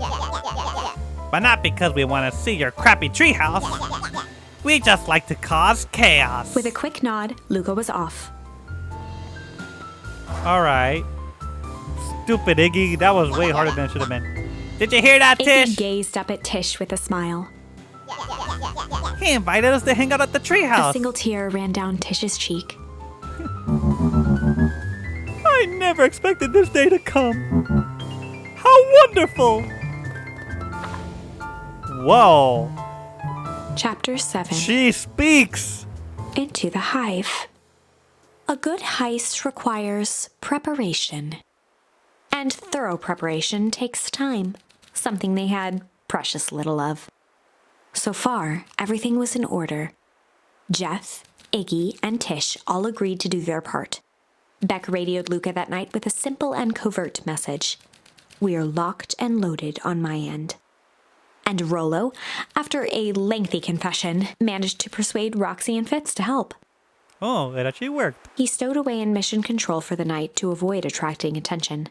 But not because we want to see your crappy treehouse. We just like to cause chaos. With a quick nod, Luca was off. Alright. Stupid Iggy. That was way harder than it should have been. Did you hear that, Iggy Tish? gazed up at Tish with a smile. He invited us to hang out at the A treehouse. single tear ran down Tish's cheek. I never expected this day to come. How wonderful! Whoa. Chapter 7. She speaks. Into the hive. A good heist requires preparation. And thorough preparation takes time, something they had precious little of. So far, everything was in order. Jeff, Iggy, and Tish all agreed to do their part. Beck radioed Luca that night with a simple and covert message. "We're locked and loaded on my end." And Rolo, after a lengthy confession, managed to persuade Roxy and Fitz to help. Oh, it actually worked. He stowed away in mission control for the night to avoid attracting attention.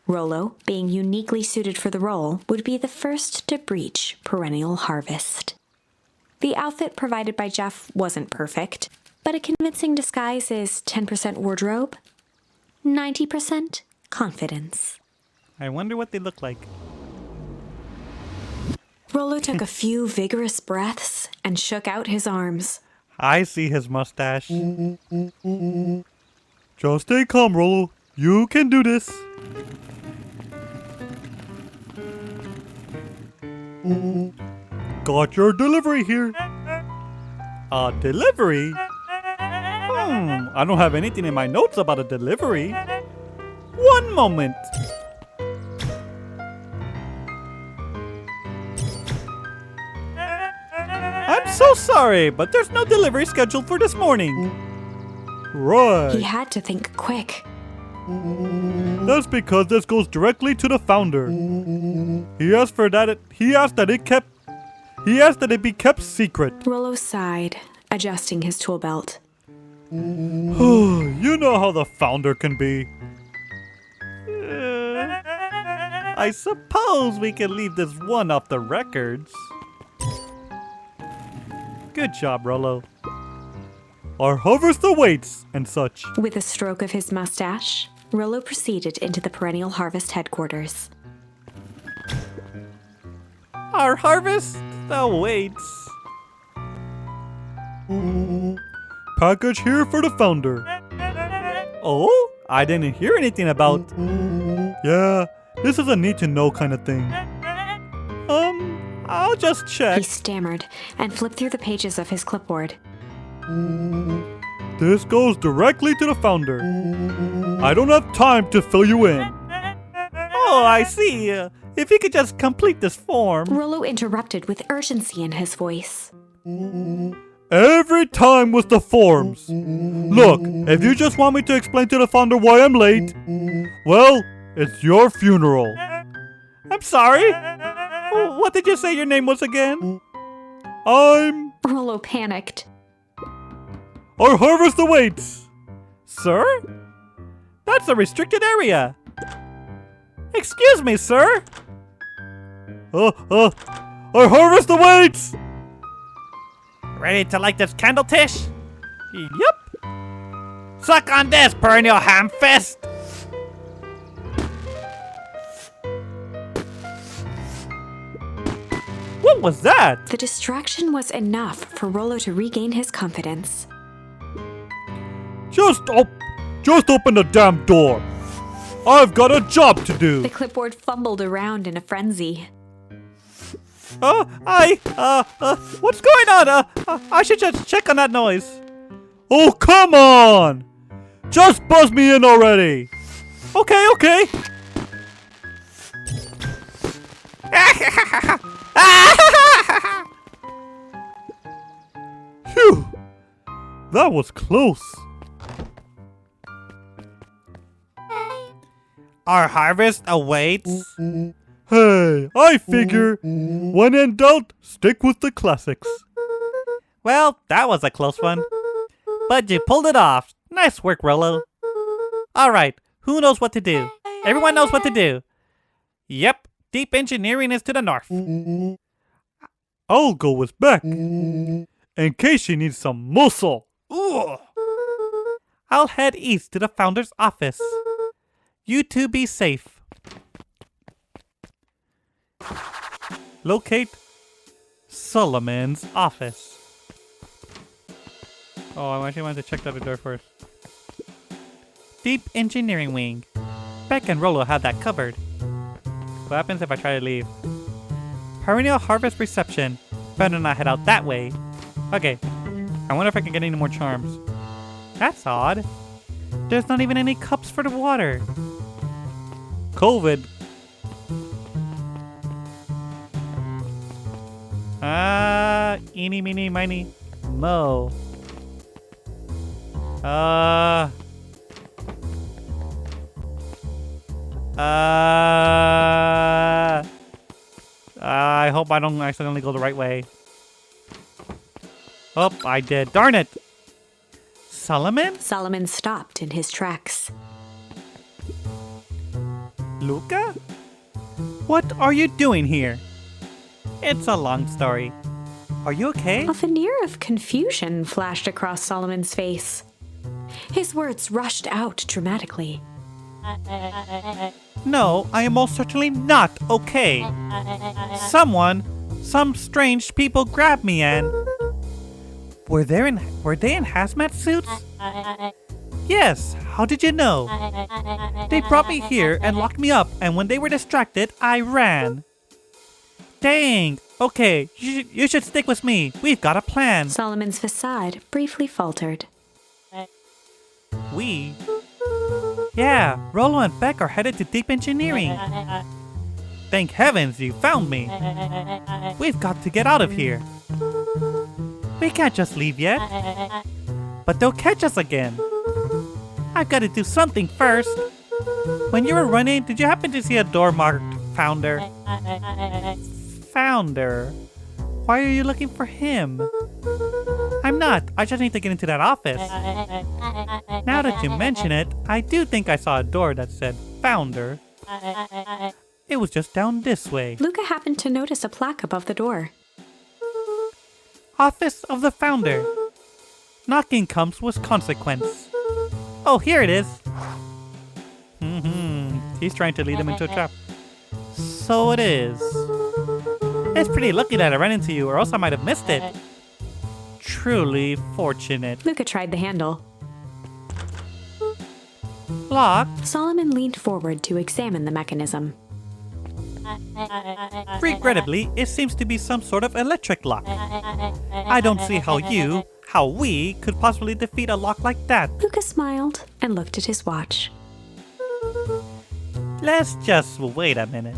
Rolo, being uniquely suited for the role, would be the first to breach perennial harvest. The outfit provided by Jeff wasn't perfect, but a convincing disguise is 10% wardrobe, 90% confidence. I wonder what they look like. Rolo took a few vigorous breaths and shook out his arms. I see his mustache. Just stay calm, Rolo. You can do this. Got your delivery here. A delivery? I don't have anything in my notes about a delivery. One moment. I'm so sorry, but there's no delivery scheduled for this morning. Right. He had to think quick. That's because this goes directly to the founder. He asked that it be kept secret. Rolo sighed, adjusting his tool belt. You know how the founder can be. I suppose we can leave this one off the records. Good job, Rolo. Or harvest the weights and such. With a stroke of his mustache, Rolo proceeded into the Perennial Harvest headquarters. Our harvest awaits. Package here for the founder. Oh? I didn't hear anything about... Yeah, this is a need-to-know kind of thing. I'll just check. He stammered and flipped through the pages of his clipboard. This goes directly to the founder. I don't have time to fill you in. Oh, I see. If he could just complete this form. Rolo interrupted with urgency in his voice. Every time with the forms. Look, if you just want me to explain to the founder why I'm late, well, it's your funeral. I'm sorry. What did you say your name was again? I'm... Rolo panicked. Or harvest the weights. Sir? That's a restricted area. Excuse me, sir. Or harvest the weights. Ready to light this candle, Tish? Yup. Suck on this, perennial ham fist. What was that? The distraction was enough for Rolo to regain his confidence. Just open the damn door. I've got a job to do. The clipboard fumbled around in a frenzy. What's going on? I should just check on that noise. Oh, come on! Just buzz me in already. Okay. Phew! That was close. Our harvest awaits. Hey, I figure, when in doubt, stick with the classics. Well, that was a close one. But you pulled it off. Nice work, Rolo. Alright, who knows what to do? Everyone knows what to do. Yep, deep engineering is to the north. I'll go with Beck, in case she needs some muscle. Ooh. I'll head east to the founder's office. You two be safe. Locate Solomon's office. Oh, I actually wanted to check the other door first. Deep engineering wing. Beck and Rolo have that covered. What happens if I try to leave? Perennial harvest reception. Better not head out that way. Okay. I wonder if I can get any more charms. That's odd. There's not even any cups for the water. COVID. Eeny, meeny, miny, mo. I hope I don't accidentally go the right way. Oh, I did. Darn it! Solomon? Solomon stopped in his tracks. Luca? What are you doing here? It's a long story. Are you okay? A veneer of confusion flashed across Solomon's face. His words rushed out dramatically. No, I am most certainly not okay. Some strange people grabbed me and... Were they in hazmat suits? Yes, how did you know? They brought me here and locked me up, and when they were distracted, I ran. Dang, okay, you should stick with me. We've got a plan. Solomon's facade briefly faltered. We? Yeah, Rolo and Beck are headed to deep engineering. Thank heavens you found me. We've got to get out of here. We can't just leave yet. But they'll catch us again. I've got to do something first. When you were running, did you happen to see a door marked Founder? Founder? Why are you looking for him? I'm not. I just need to get into that office. Now that you mention it, I do think I saw a door that said Founder. It was just down this way. Luca happened to notice a plaque above the door. Office of the Founder. Knocking comes with consequence. Oh, here it is. He's trying to lead him into a trap. So it is. It's pretty lucky that I ran into you, or else I might have missed it. Truly fortunate. Luca tried the handle. Locked. Solomon leaned forward to examine the mechanism. Regrettably, it seems to be some sort of electric lock. I don't see how we could possibly defeat a lock like that. Luca smiled and looked at his watch. Let's just wait a minute.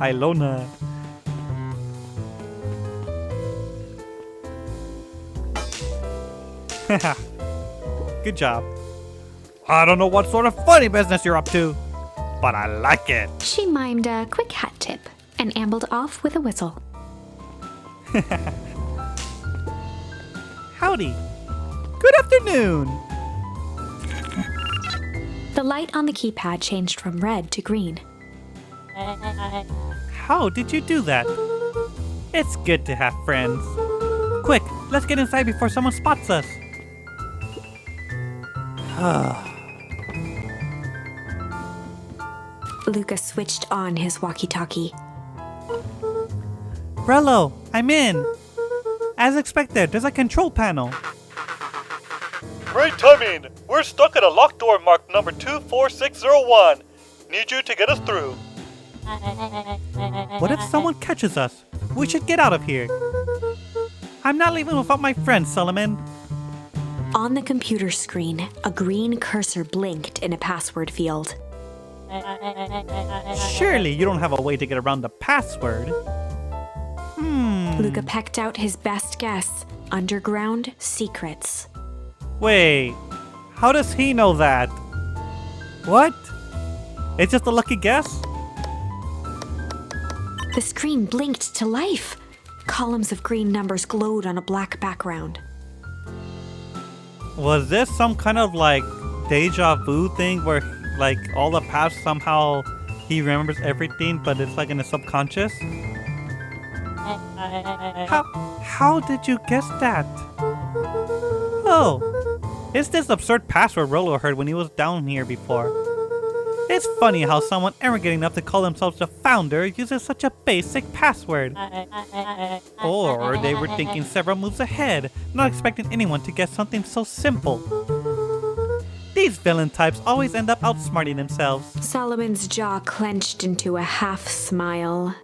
Ilona. Good job. I don't know what sort of funny business you're up to, but I like it. She mimed a quick hat tip and ambled off with a whistle. Howdy. Good afternoon. The light on the keypad changed from red to green. How did you do that? It's good to have friends. Quick, let's get inside before someone spots us. Luca switched on his walkie-talkie. Rello, I'm in. As expected, there's a control panel. Great timing! We're stuck at a locked door marked number 24601. Need you to get us through. What if someone catches us? We should get out of here. I'm not leaving without my friend, Solomon. On the computer screen, a green cursor blinked in a password field. Surely you don't have a way to get around the password. Luca pecked out his best guess. Underground secrets. Wait, how does he know that? What? It's just a lucky guess? The screen blinked to life. Columns of green numbers glowed on a black background. Was this some kind of like deja vu thing where like all the past somehow he remembers everything but it's like in the subconscious? How did you guess that? Oh, it's this absurd password Rolo heard when he was down here before. It's funny how someone arrogant enough to call themselves the founder uses such a basic password. Or they were thinking several moves ahead, not expecting anyone to guess something so simple. These villain types always end up outsmarting themselves. Solomon's jaw clenched into a half smile.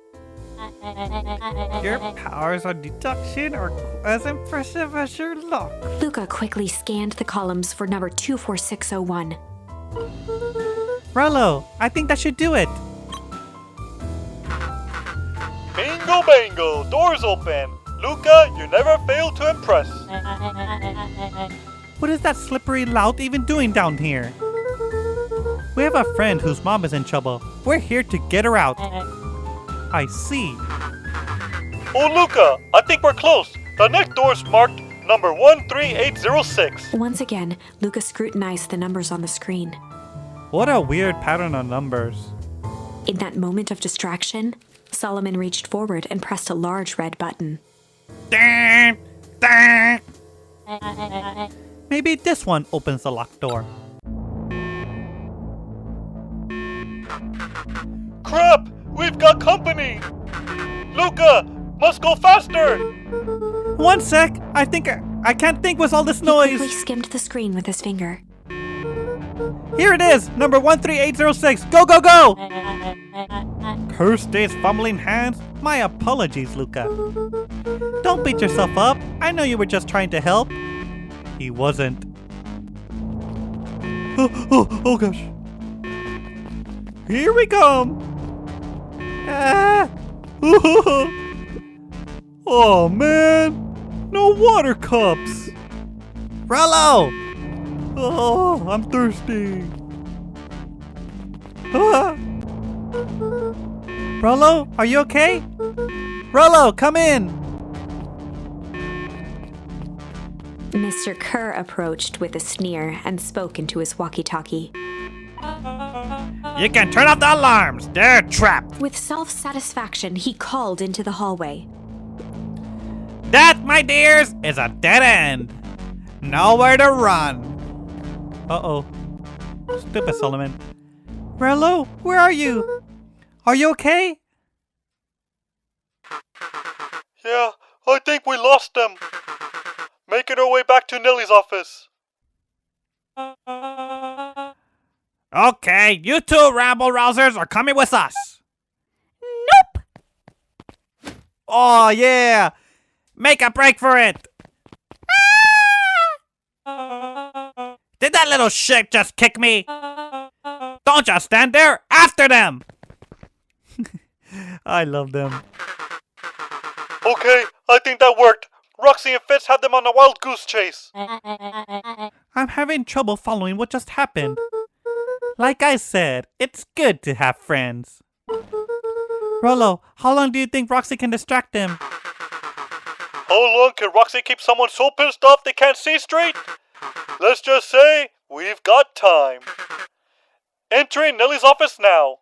Your powers on deduction are as impressive as your luck. Luca quickly scanned the columns for number 24601. Rolo, I think that should do it. Bingo bango, doors open. Luca, you never fail to impress. What is that slippery lout even doing down here? We have a friend whose mom is in trouble. We're here to get her out. I see. Oh, Luca, I think we're close. The next door's marked number 13806. Once again, Luca scrutinized the numbers on the screen. What a weird pattern of numbers. In that moment of distraction, Solomon reached forward and pressed a large red button. Dang, dang. Maybe this one opens the locked door. Crap! We've got company! Luca, must go faster! One sec! I can't think with all this He quickly noise. skimmed the screen with his finger. Here it is! Number 13806! Go, go, go! Cursed days fumbling hands? My apologies, Luca. Don't beat yourself up. I know you were just trying to help. He wasn't. Oh gosh. Here we come! Ah. Oh man! No water cups! Rolo! Oh, I'm thirsty. Ah. Rolo, are you okay? Rolo, come in! Mr. Kerr approached with a sneer and spoke into his walkie-talkie. You can turn off the alarms. They're trapped. With self-satisfaction, he called into the hallway. That, my dears, is a dead end. Nowhere to run. Uh-oh. Stupid Solomon. Rolo, where are you? Are you okay? Yeah, I think we lost them. Making our way back to Nellie's office. Okay, you two rabble-rousers are coming with us. Nope! Oh, yeah. Make a break for it. Did that little shit just kick me? Don't just stand there. After them. I love them. Okay, I think that worked. Roxy and Fitz had them on a wild goose chase. I'm having trouble following what just happened. Like I said, it's good to have friends. Rolo, how long do you think Roxy can distract them? How long can Roxy keep someone so pissed off they can't see straight? Let's just say, we've got time. Entering Nellie's office now.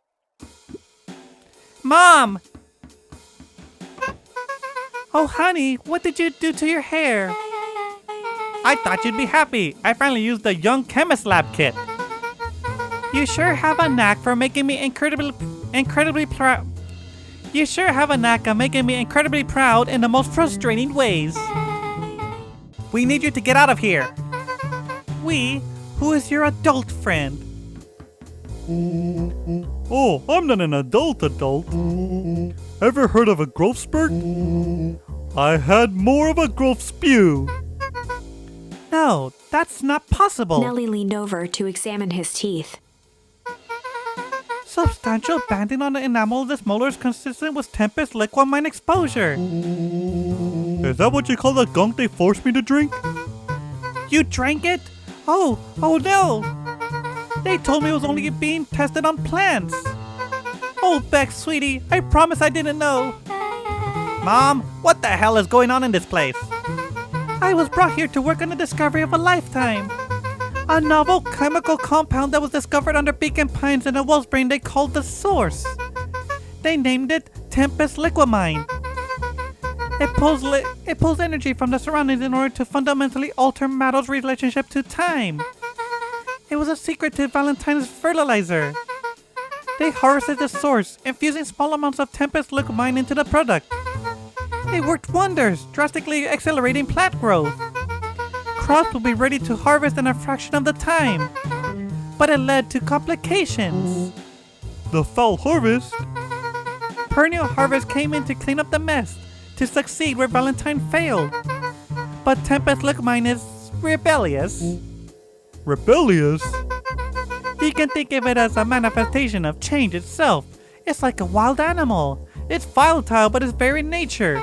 Mom! Oh, honey, what did you do to your hair? I thought you'd be happy. I finally used the Young Chemist Lab kit. You sure have a knack for making me incredibly proud. You sure have a knack of making me incredibly proud in the most frustrating ways. We need you to get out of here. We? Who is your adult friend? Oh, I'm not an adult. Ever heard of a growth spurt? I had more of a growth spew. No, that's not possible. Nellie leaned over to examine his teeth. Substantial banding on the enamel of this molar is consistent with Tempest liquamine exposure. Is that what you call the gunk they forced me to drink? You drank it? Oh no! They told me it was only being tested on plants. Oh, Beck, sweetie, I promise I didn't know. Mom, what the hell is going on in this place? I was brought here to work on the discovery of a lifetime. A novel chemical compound that was discovered under Beacon Pines in a wellspring they called the Source. They named it Tempest Liquamine. It pulls energy from the surroundings in order to fundamentally alter matter's relationship to time. It was a secret to Valentine's fertilizer. They harvested the source, infusing small amounts of Tempest Liquamine into the product. It worked wonders, drastically accelerating plant growth. Crops will be ready to harvest in a fraction of the time. But it led to complications. The foul harvest? Perennial Harvest came in to clean up the mess, to succeed where Valentine failed. But Tempest Liquamine is rebellious. Rebellious? You can think of it as a manifestation of change itself. It's like a wild animal. It's volatile, but its very nature.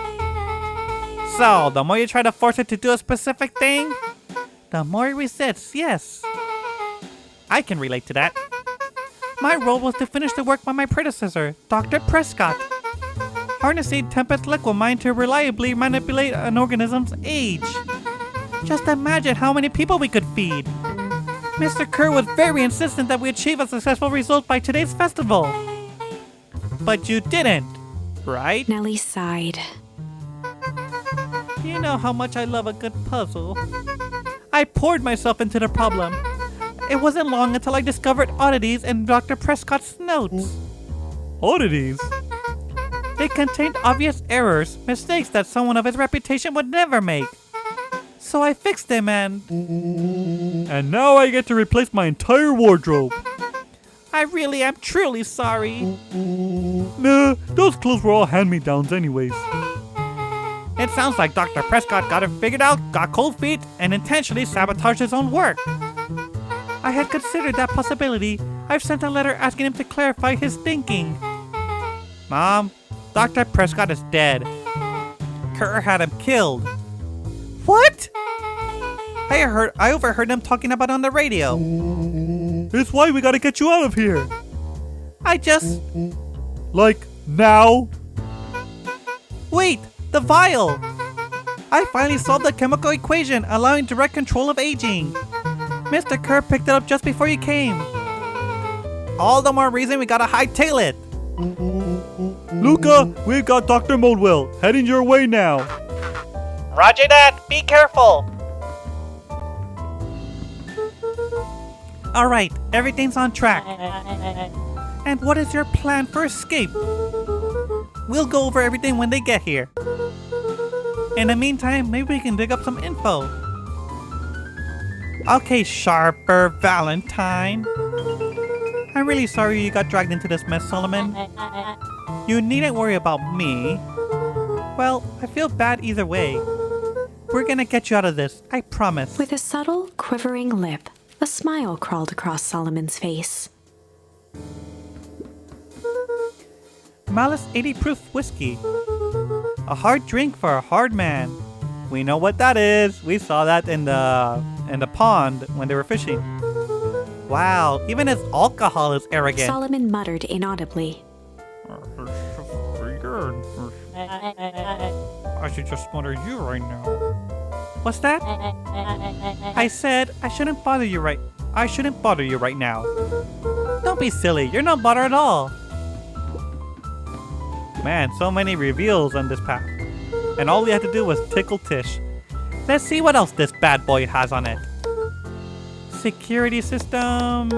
So, the more you try to force it to do a specific thing, the more it resets, yes. I can relate to that. My role was to finish the work by my predecessor, Dr. Prescott. Harnessing Tempest Liquamine to reliably manipulate an organism's age. Just imagine how many people we could feed. Mr. Kerr was very insistent that we achieve a successful result by today's festival. But you didn't, right? Nellie sighed. You know how much I love a good puzzle. I poured myself into the problem. It wasn't long until I discovered oddities in Dr. Prescott's notes. Oddities? They contained obvious errors, mistakes that someone of his reputation would never make. So I fixed them and now I get to replace my entire wardrobe. I really am truly sorry. Nah, those clothes were all hand-me-downs anyways. It sounds like Dr. Prescott got it figured out, got cold feet, and intentionally sabotaged his own work. I had considered that possibility. I've sent a letter asking him to clarify his thinking. Mom, Dr. Prescott is dead. Kerr had him killed. What? I overheard them talking about it on the radio. It's why we gotta get you out of here. Like, now? Wait, the vial! I finally solved the chemical equation, allowing direct control of aging. Mr. Kerr picked it up just before you came. All the more reason we gotta hightail it. Luca, we've got Dr. Moedwill heading your way now. Roger that, be careful. Alright, everything's on track. And what is your plan for escape? We'll go over everything when they get here. In the meantime, maybe we can dig up some info. Okay, Sharper Valentine. I'm really sorry you got dragged into this mess, Solomon. You needn't worry about me. Well, I feel bad either way. We're gonna get you out of this, I promise. With a subtle, quivering lip, a smile crawled across Solomon's face. Malice 80 proof whiskey. A hard drink for a hard man. We know what that is. We saw that in the pond when they were fishing. Wow, even his alcohol is arrogant. Solomon muttered inaudibly. I should just smother you right now. What's that? I said I shouldn't bother you right now. Don't be silly, you're not bother at all. Man, so many reveals on this path. And all we had to do was tickle Tish. Let's see what else this bad boy has on it. Security system,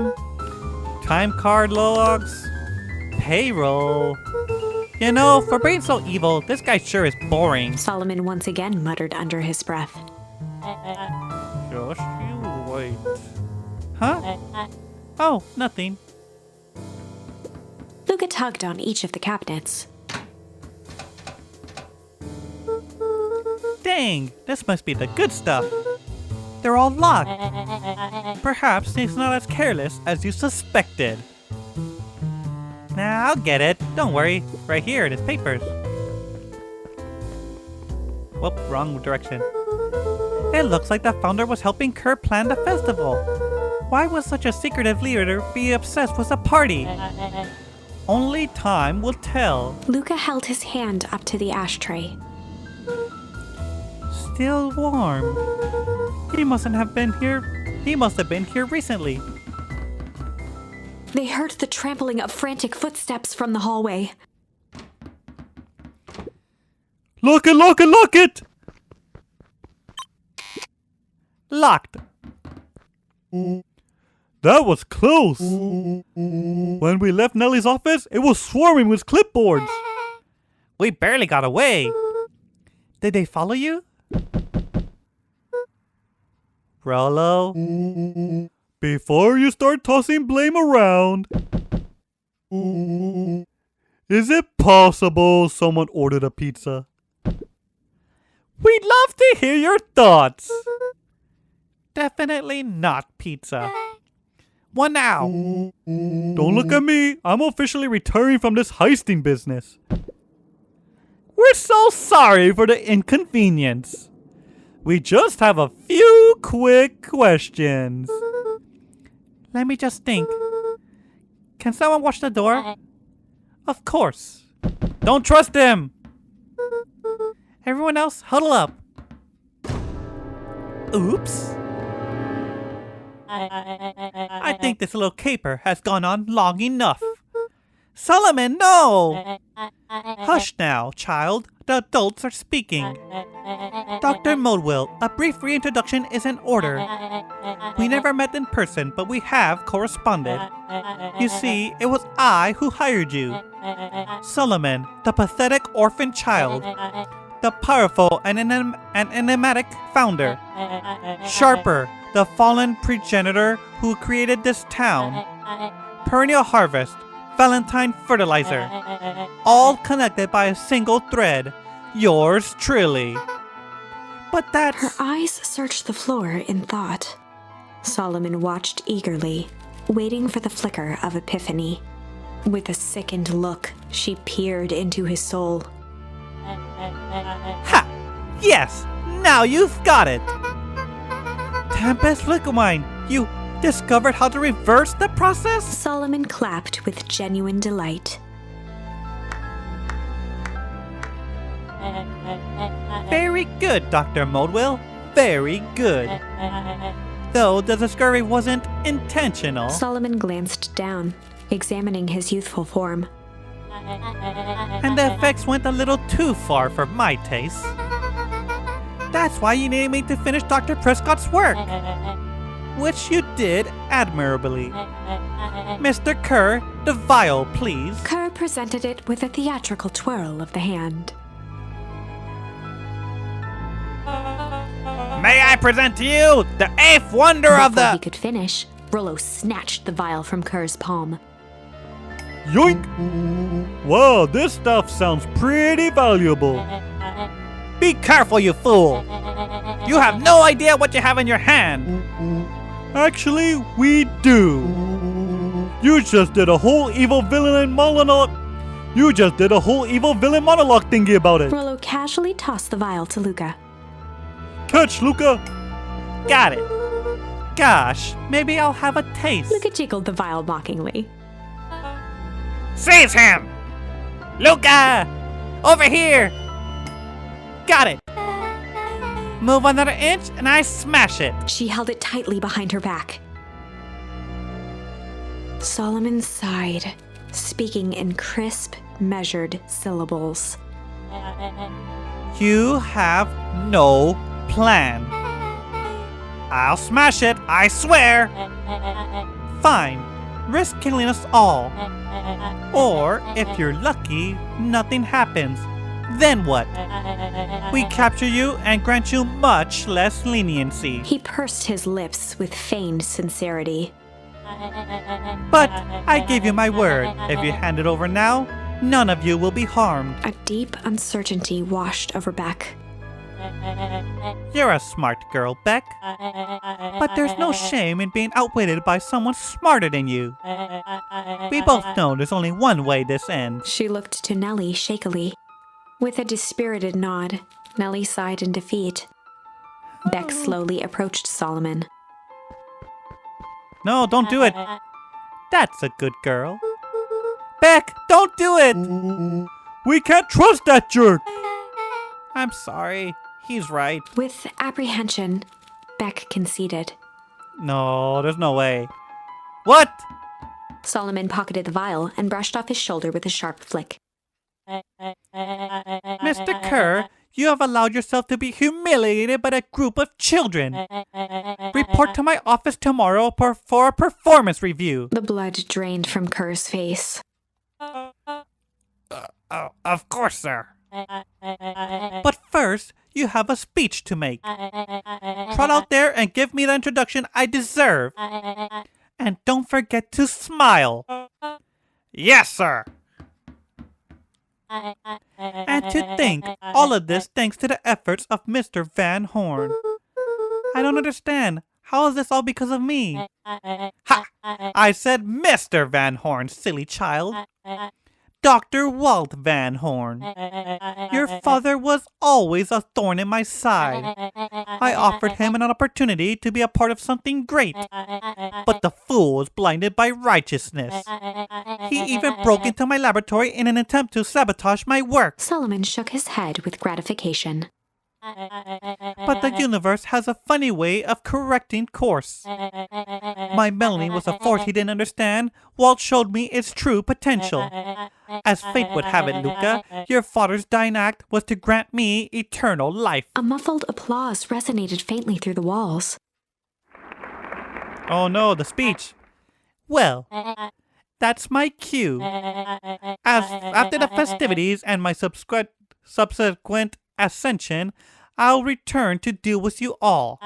time card logs, payroll. You know, for being so evil, this guy sure is boring. Solomon once again muttered under his breath. Just you wait. Huh? Oh, nothing. Luca tugged on each of the cabinets. Dang, this must be the good stuff. They're all locked. Perhaps he's not as careless as you suspected. Nah, I'll get it. Don't worry. Right here in his papers. Whoop, wrong direction. It looks like the founder was helping Kerr plan the festival. Why would such a secretive leader be obsessed with a party? Only time will tell. Luca held his hand up to the ashtray. Still warm. He must have been here recently. They heard the trampling of frantic footsteps from the hallway. Lock it, lock it, lock it! Locked. That was close. When we left Nellie's office, it was swarming with clipboards. We barely got away. Did they follow you? Rolo? Before you start tossing blame around, is it possible someone ordered a pizza? We'd love to hear your thoughts. Definitely not pizza. What now? Don't look at me. I'm officially retiring from this heisting business. We're so sorry for the inconvenience. We just have a few quick questions. Let me just think. Can someone watch the door? Of course. Don't trust him. Everyone else, huddle up. Oops. I think this little caper has gone on long enough. Solomon, no! Hush now, child. The adults are speaking. Dr. Moedwill, a brief reintroduction is in order. We never met in person, but we have corresponded. You see, it was I who hired you. Solomon, the pathetic orphan child. The powerful and enigmatic founder. Sharper, the fallen progenitor who created this town. Perennial harvest. Valentine fertilizer. All connected by a single thread. Yours truly. But that's... Her eyes searched the floor in thought. Solomon watched eagerly, waiting for the flicker of epiphany. With a sickened look, she peered into his soul. Ha! Yes! Now you've got it! Tempest Liquimine, you discovered how to reverse the process? Solomon clapped with genuine delight. Very good, Dr. Moedwill. Very good. Though the scurry wasn't intentional. Solomon glanced down, examining his youthful form. And the effects went a little too far for my taste. That's why you needed me to finish Dr. Prescott's work. Which you did admirably. Mr. Kerr, the vial, please. Kerr presented it with a theatrical twirl of the hand. May I present to you the eighth wonder of Before he the... could finish, Rolo snatched the vial from Kerr's palm. Yoink! Wow, this stuff sounds pretty valuable. Be careful, you fool! You have no idea what you have in your hand. Actually, we do. You just did a whole evil villain monologue. Thingy about it. Rolo casually tossed the vial to Luca. Catch, Luca. Got it. Gosh, maybe I'll have a taste. Luca jiggled the vial mockingly. Seize him! Luca! Over here! Got it. Move another inch and I smash it. She held it tightly behind her back. Solomon sighed, speaking in crisp, measured syllables. You have no plan. I'll smash it, I swear. Fine. Risk killing us all. Or, if you're lucky, nothing happens. Then what? We capture you and grant you much less leniency. He pursed his lips with feigned sincerity. But I give you my word, if you hand it over now, none of you will be harmed. A deep uncertainty washed over Beck. You're a smart girl, Beck. But there's no shame in being outwitted by someone smarter than you. We both know there's only one way this ends. She looked to Nellie shakily. With a dispirited nod, Nellie sighed in defeat. Beck slowly approached Solomon. No, don't do it. That's a good girl. Beck, don't do it! We can't trust that jerk. I'm sorry. He's right. With apprehension, Beck conceded. No, there's no way. What? Solomon pocketed the vial and brushed off his shoulder with a sharp flick. Mr. Kerr, you have allowed yourself to be humiliated by a group of children. Report to my office tomorrow for a performance review. The blood drained from Kerr's face. Of course, sir. But first, you have a speech to make. Trot out there and give me the introduction I deserve. And don't forget to smile. Yes, sir. And to think, all of this thanks to the efforts of Mr. Van Horn. I don't understand. How is this all because of me? Ha! I said Mr. Van Horn, silly child. Dr. Walt Van Horn. Your father was always a thorn in my side. I offered him an opportunity to be a part of something great. But the fool was blinded by righteousness. He even broke into my laboratory in an attempt to sabotage my work. Solomon shook his head with gratification. But the universe has a funny way of correcting course. My Melanie was a force he didn't understand. Walt showed me its true potential. As fate would have it, Luca, your father's dying act was to grant me eternal life. A muffled applause resonated faintly through the walls. Oh no, the speech. Well, that's my cue. After the festivities and my subsequent ascension, I'll return to deal with you all.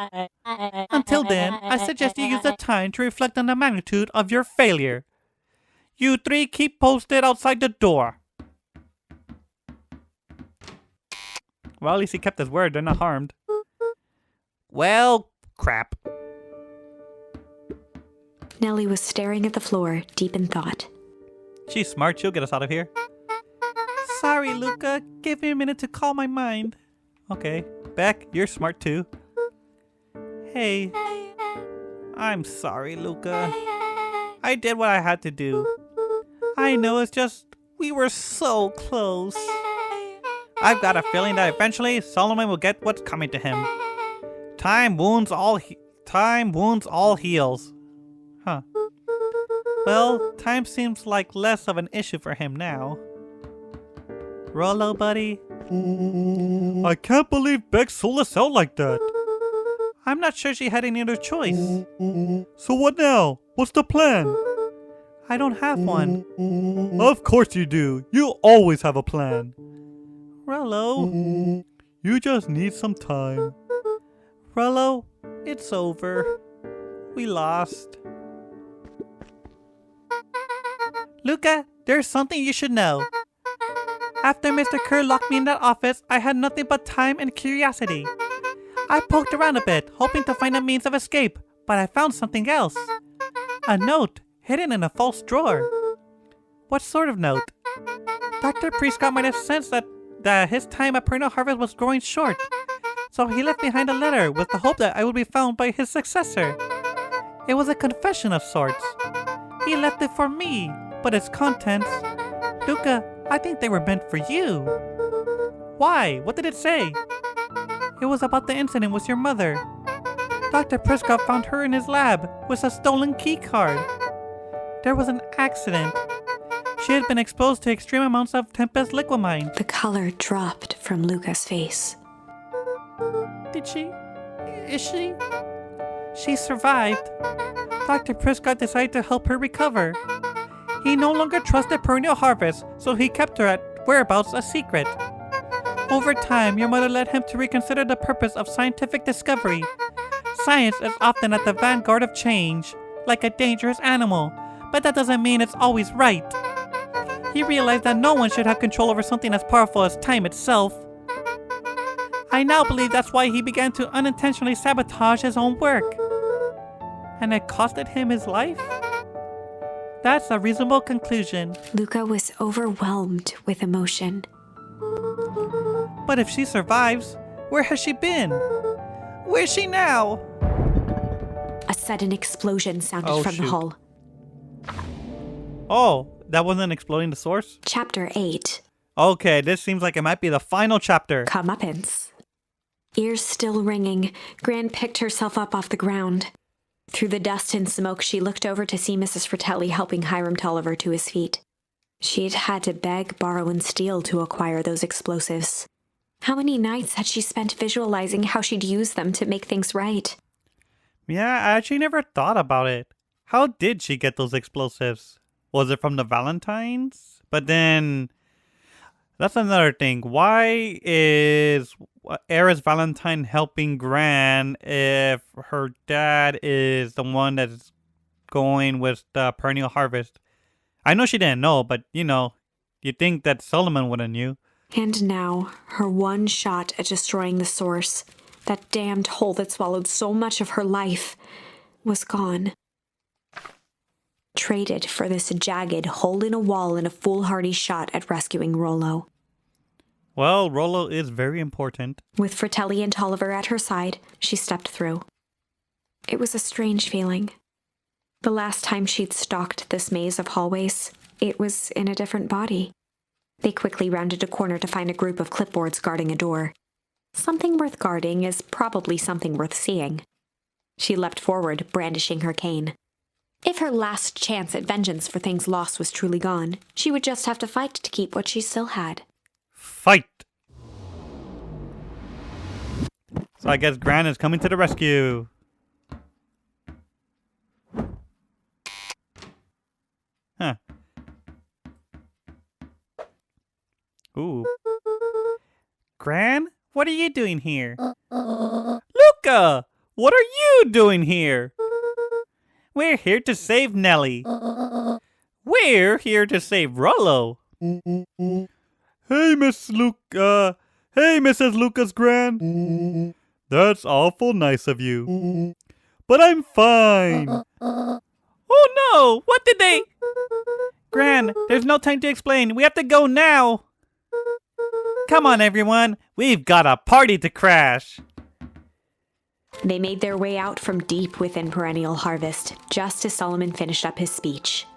Until then, I suggest you use the time to reflect on the magnitude of your failure. You three keep posted outside the door. Well, at least he kept his word. They're not harmed. Well, crap. Nellie was staring at the floor, deep in thought. She's smart. She'll get us out of here. Sorry, Luca. Give me a minute to calm my mind. Okay. Beck, you're smart too. Hey. I'm sorry, Luca. I did what I had to do. I know, it's just we were so close. I've got a feeling that eventually Solomon will get what's coming to him. Time wounds all heals. Huh. Well, time seems like less of an issue for him now. Rolo, buddy. I can't believe Beck sold us out like that. I'm not sure she had any other choice. So what now? What's the plan? I don't have one. Of course you do. You always have a plan. Rolo. You just need some time. Rolo, it's over. We lost. Luca, there's something you should know. After Mr. Kerr locked me in that office, I had nothing but time and curiosity. I poked around a bit, hoping to find a means of escape, but I found something else. A note, hidden in a false drawer. What sort of note? Dr. Prescott might have sensed that his time at Perennial Harvest was growing short, so he left behind a letter with the hope that I would be found by his successor. It was a confession of sorts. He left it for me, but its contents... Luca, I think they were meant for you. Why? What did it say? It was about the incident with your mother. Dr. Prescott found her in his lab with a stolen key card. There was an accident. She had been exposed to extreme amounts of Tempest liquamine. The color dropped from Luca's face. Did she? Is she? She survived. Dr. Prescott decided to help her recover. He no longer trusted Perennial Harvest, so he kept her whereabouts a secret. Over time, your mother led him to reconsider the purpose of scientific discovery. Science is often at the vanguard of change, like a dangerous animal, but that doesn't mean it's always right. He realized that no one should have control over something as powerful as time itself. I now believe that's why he began to unintentionally sabotage his own work. And it costed him his life? That's a reasonable conclusion. Luca was overwhelmed with emotion. But if she survives, where has she been? Where's she now? A sudden explosion sounded from the hull. Oh, that wasn't exploding the source? Chapter 8. Okay, this seems like it might be the final chapter. Comeuppance. Ears still ringing, Gran picked herself up off the ground. Through the dust and smoke, she looked over to see Mrs. Fratelli helping Hiram Tolliver to his feet. She'd had to beg, borrow, and steal to acquire those explosives. How many nights had she spent visualizing how she'd use them to make things right? Yeah, I actually never thought about it. How did she get those explosives? Was it from the Valentines? But then, that's another thing. Why is Eris Valentine helping GRAN if her dad is the one that's going with the perennial harvest? I know she didn't know, but you'd think that Solomon would have knew. And now, her one shot at destroying the source, that damned hole that swallowed so much of her life, was gone. Traded for this jagged hole in a wall and a foolhardy shot at rescuing Rollo. Well, Rollo is very important. With Fratelli and Tolliver at her side, she stepped through. It was a strange feeling. The last time she'd stalked this maze of hallways, it was in a different body. They quickly rounded a corner to find a group of clipboards guarding a door. Something worth guarding is probably something worth seeing. She leapt forward, brandishing her cane. If her last chance at vengeance for things lost was truly gone, she would just have to fight to keep what she still had. Fight! So I guess GRAN is coming to the rescue. Huh. Ooh. GRAN, what are you doing here? Luca, what are you doing here? We're here to save Nellie. We're here to save Rollo. Hey, Mrs. Lucas GRAN. That's awful nice of you. But I'm fine. Oh no! What did they... GRAN, there's no time to explain. We have to go now. Come on, everyone. We've got a party to crash. They made their way out from deep within Perennial Harvest, just as Solomon finished up his speech.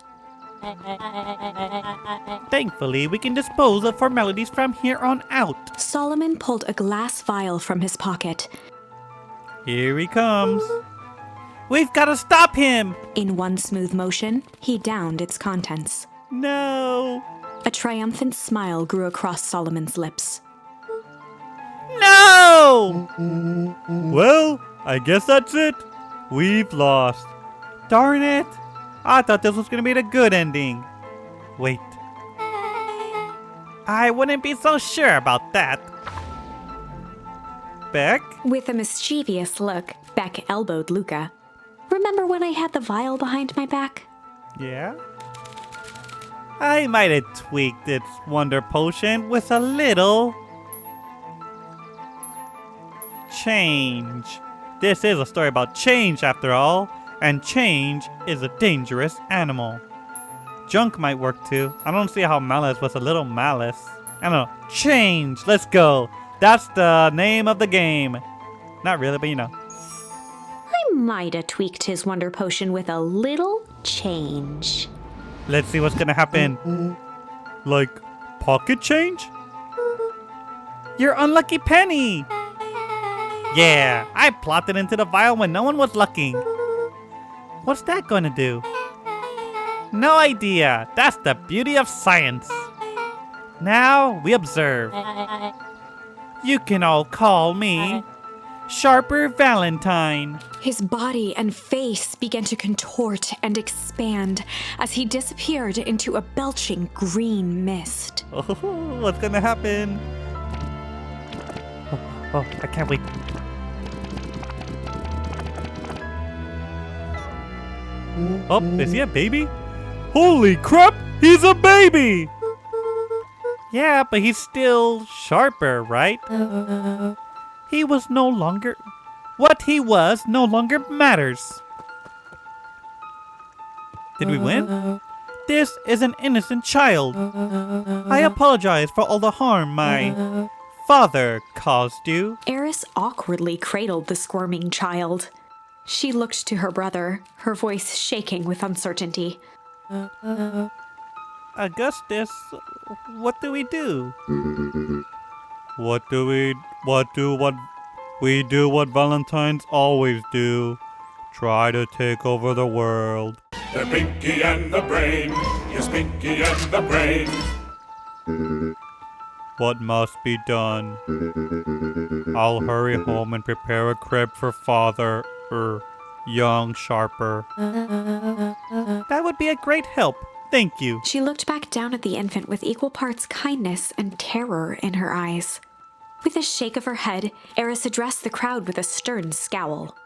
Thankfully, we can dispose of formalities from here on out. Solomon pulled a glass vial from his pocket. Here he comes. We've got to stop him! In one smooth motion, he downed its contents. No! A triumphant smile grew across Solomon's lips. No! Well, I guess that's it. We've lost. Darn it! I thought this was going to be the good ending. Wait. I wouldn't be so sure about that. Beck? With a mischievous look, Beck elbowed Luca. Remember when I had the vial behind my back? Yeah? I might have tweaked its wonder potion with a little change. This is a story about change after all, and change is a dangerous animal. Junk might work too. I don't see how malice was a little malice. I don't know. Change! Let's go! That's the name of the game. Not really, but you know. I might have tweaked his wonder potion with a little change. Let's see what's gonna happen. Like pocket change? Your unlucky penny! Yeah, I plopped it into the vial when no one was looking. What's that gonna do? No idea. That's the beauty of science. Now we observe. You can all call me Sharper Valentine. His body and face began to contort and expand as he disappeared into a belching green mist. Oh, what's gonna happen? Oh, I can't wait. Oh, is he a baby? Holy crap! He's a baby! Yeah, but he's still Sharper, right? He was no longer... What he was no longer matters. Did we win? This is an innocent child. I apologize for all the harm my father caused you. Eris awkwardly cradled the squirming child. She looked to her brother, her voice shaking with uncertainty. Augustus, what do we do? What we do what Valentines always do. Try to take over the world. The pinky and the brain, is Pinky and the Brain. What must be done? I'll hurry home and prepare a crib for Father, young Sharper. That would be a great help. Thank you. She looked back down at the infant with equal parts kindness and terror in her eyes. With a shake of her head, Eris addressed the crowd with a stern scowl.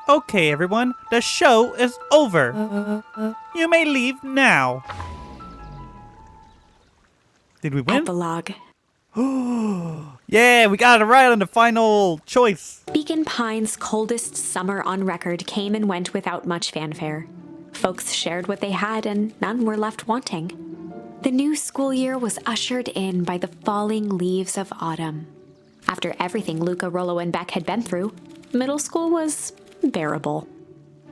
Okay, everyone, the show is over. You may leave now. Did we win? Epilogue. Yeah, we got it right on the final choice. Beacon Pines' coldest summer on record came and went without much fanfare. Folks shared what they had and none were left wanting. The new school year was ushered in by the falling leaves of autumn. After everything Luca, Rollo, and Beck had been through, middle school was bearable.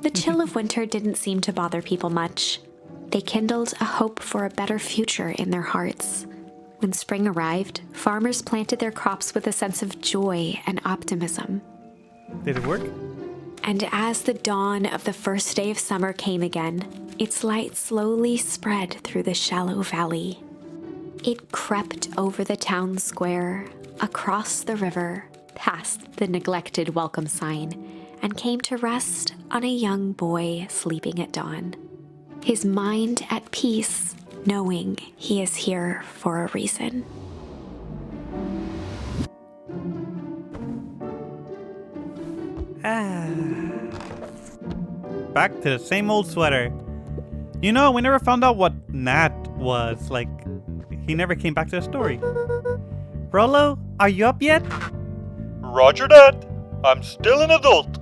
The chill of winter didn't seem to bother people much. They kindled a hope for a better future in their hearts. When spring arrived, farmers planted their crops with a sense of joy and optimism. Did it work? And as the dawn of the first day of summer came again, its light slowly spread through the shallow valley. It crept over the town square, across the river, past the neglected welcome sign, and came to rest on a young boy sleeping at dawn. His mind at peace, knowing he is here for a reason. Back to the same old sweater. You know, we never found out what Nat was. Like, he never came back to the story. Rollo, are you up yet? Roger that. I'm still an adult.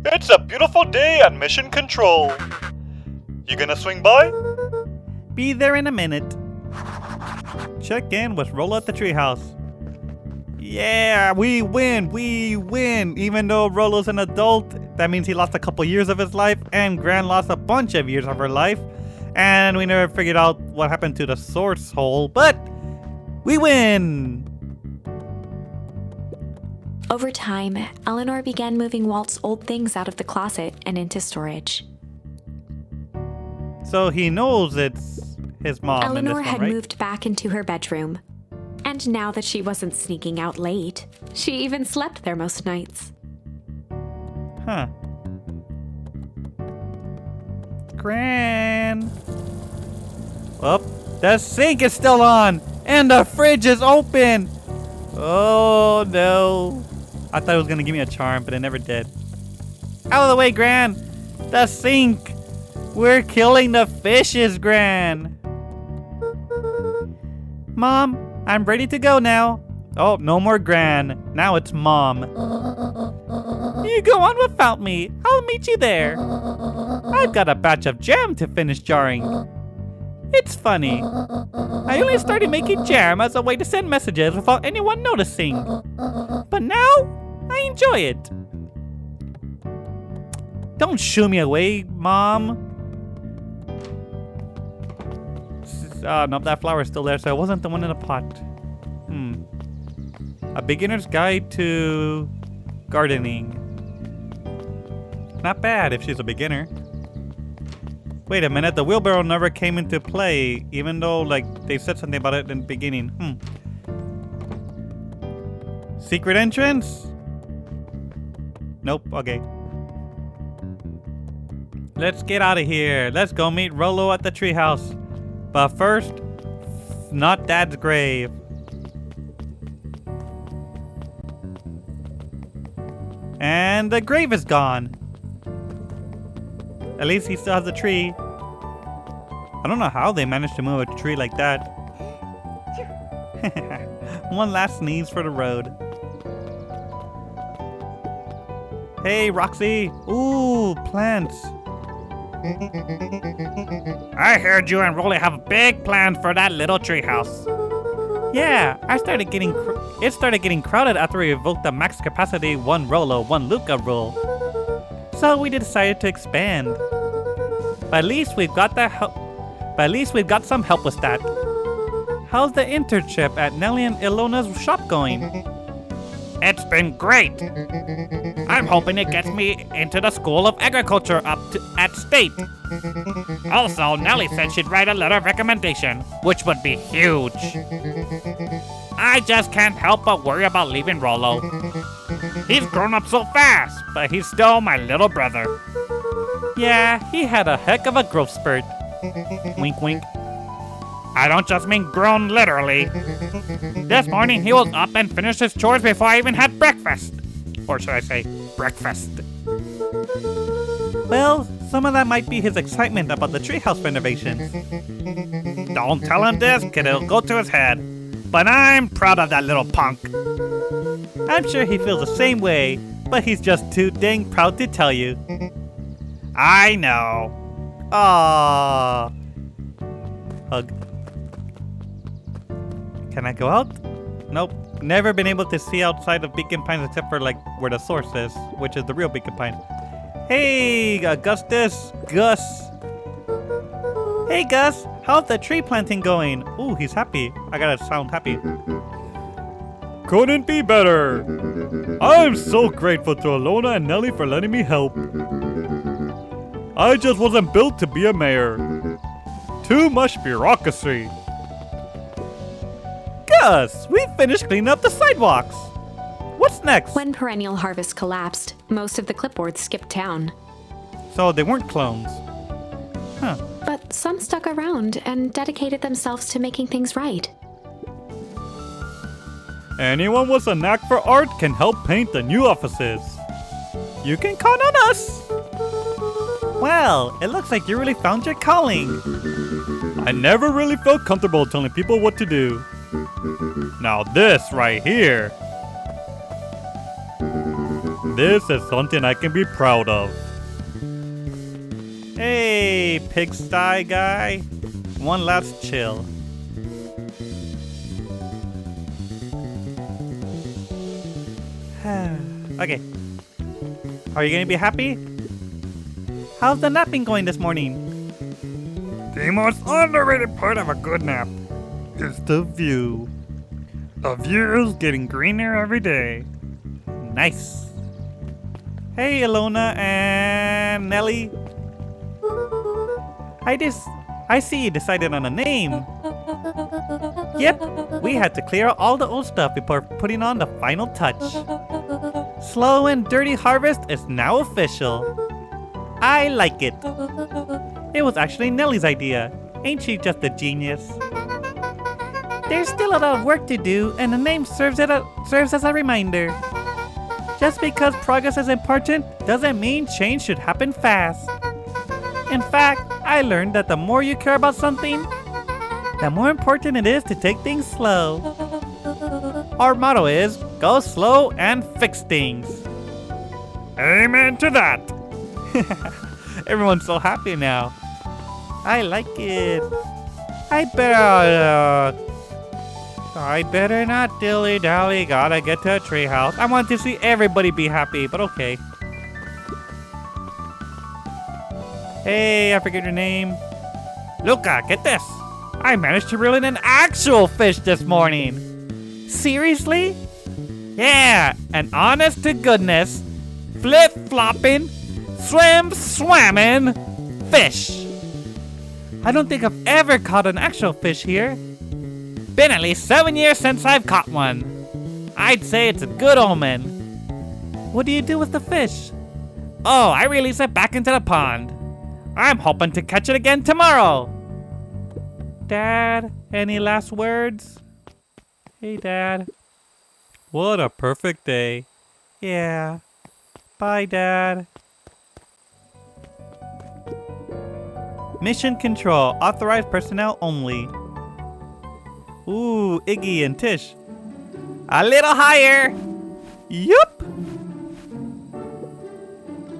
It's a beautiful day at Mission Control. You gonna swing by? Be there in a minute. Check in with Rollo at the treehouse. Yeah, we win. Even though Rollo's an adult, that means he lost a couple years of his life, and GRAN lost a bunch of years of her life. And we never figured out what happened to the source hole, but we win! Over time, Eleanor began moving Walt's old things out of the closet and into storage. So he knows it's his mom. Eleanor in this one, had right? moved back into her bedroom. And now that she wasn't sneaking out late, she even slept there most nights. Huh. GRAN. Oh, the sink is still on, and the fridge is open. Oh no. I thought it was gonna give me a charm, but it never did. Out of the way, GRAN. The sink. We're killing the fishes, GRAN. Mom, I'm ready to go now. Oh, no more GRAN. Now it's Mom. You go on without me. I'll meet you there. I've got a batch of jam to finish jarring. It's funny. I only started making jam as a way to send messages without anyone noticing. But now, I enjoy it. Don't shoo me away, Mom. Oh, no, that flower's still there, so it wasn't the one in the pot. A beginner's guide to gardening. Not bad if she's a beginner. Wait a minute, the wheelbarrow never came into play, even though, like, they said something about it in the beginning. Secret entrance? Nope, okay. Let's get out of here. Let's go meet Rollo at the treehouse. But first, not Dad's grave. And the grave is gone. At least he still has the tree. I don't know how they managed to move a tree like that. One last sneeze for the road. Hey, Roxy. Ooh, plants. I heard you and Rolly have big plans for that little treehouse. Yeah, it started getting crowded after we revoked the max capacity 1 Rollo, 1 Luca rule. So we decided to expand. But at least we've got some help with that. How's the internship at Nellie and Ilona's shop going? It's been great. I'm hoping it gets me into the School of Agriculture at State. Also, Nellie said she'd write a letter of recommendation, which would be huge. I just can't help but worry about leaving Rolo. He's grown up so fast, but he's still my little brother. Yeah, he had a heck of a growth spurt. Wink, wink. I don't just mean grown literally. This morning he was up and finished his chores before I even had breakfast. Or should I say, breakfast. Well, some of that might be his excitement about the treehouse renovations. Don't tell him this, kid, it'll go to his head. But I'm proud of that little punk. I'm sure he feels the same way, but he's just too dang proud to tell you. I know. Aww. Hug. Can I go out? Nope. Never been able to see outside of Beacon Pines except for like where the source is, which is the real Beacon Pine. Hey, Gus. Hey, Gus. How's the tree planting going? Ooh, he's happy. I gotta sound happy. Couldn't be better. I'm so grateful to Alona and Nellie for letting me help. I just wasn't built to be a mayor. Too much bureaucracy. Gus, we finished cleaning up the sidewalks. What's next? When Perennial Harvest collapsed, most of the clipboards skipped town. So they weren't clones. Huh. But some stuck around and dedicated themselves to making things right. Anyone with a knack for art can help paint the new offices. You can count on us. Well, it looks like you really found your calling. I never really felt comfortable telling people what to do. Now this right here. This is something I can be proud of. Hey, pigsty guy. One last chill. Okay. Are you gonna be happy? How's the napping going this morning? The most underrated part of a good nap It's the view. The view is getting greener every day. Nice. Hey, Alona and Nellie. I see you decided on a name. Yep, we had to clear out all the old stuff before putting on the final touch. Slow and Dirty Harvest is now official. I like it. It was actually Nellie's idea. Ain't she just a genius? There's still a lot of work to do, and the name serves as a reminder. Just because progress is important doesn't mean change should happen fast. In fact, I learned that the more you care about something, the more important it is to take things slow. Our motto is, go slow and fix things. Amen to that. Everyone's so happy now. I like it. I better not dilly-dally, gotta get to a treehouse. I want to see everybody be happy, but okay. Hey, I forget your name. Luca, get this. I managed to reel in an actual fish this morning. Seriously? Yeah, an honest to goodness, flip-flopping, swim-swamming fish. I don't think I've ever caught an actual fish here. Been at least 7 years since I've caught one. I'd say it's a good omen. What do you do with the fish? Oh, I release it back into the pond. I'm hoping to catch it again tomorrow. Dad, any last words? Hey, Dad. What a perfect day. Yeah. Bye, Dad. Mission control. Authorized personnel only. Ooh, Iggy and Tish. A little higher. Yup.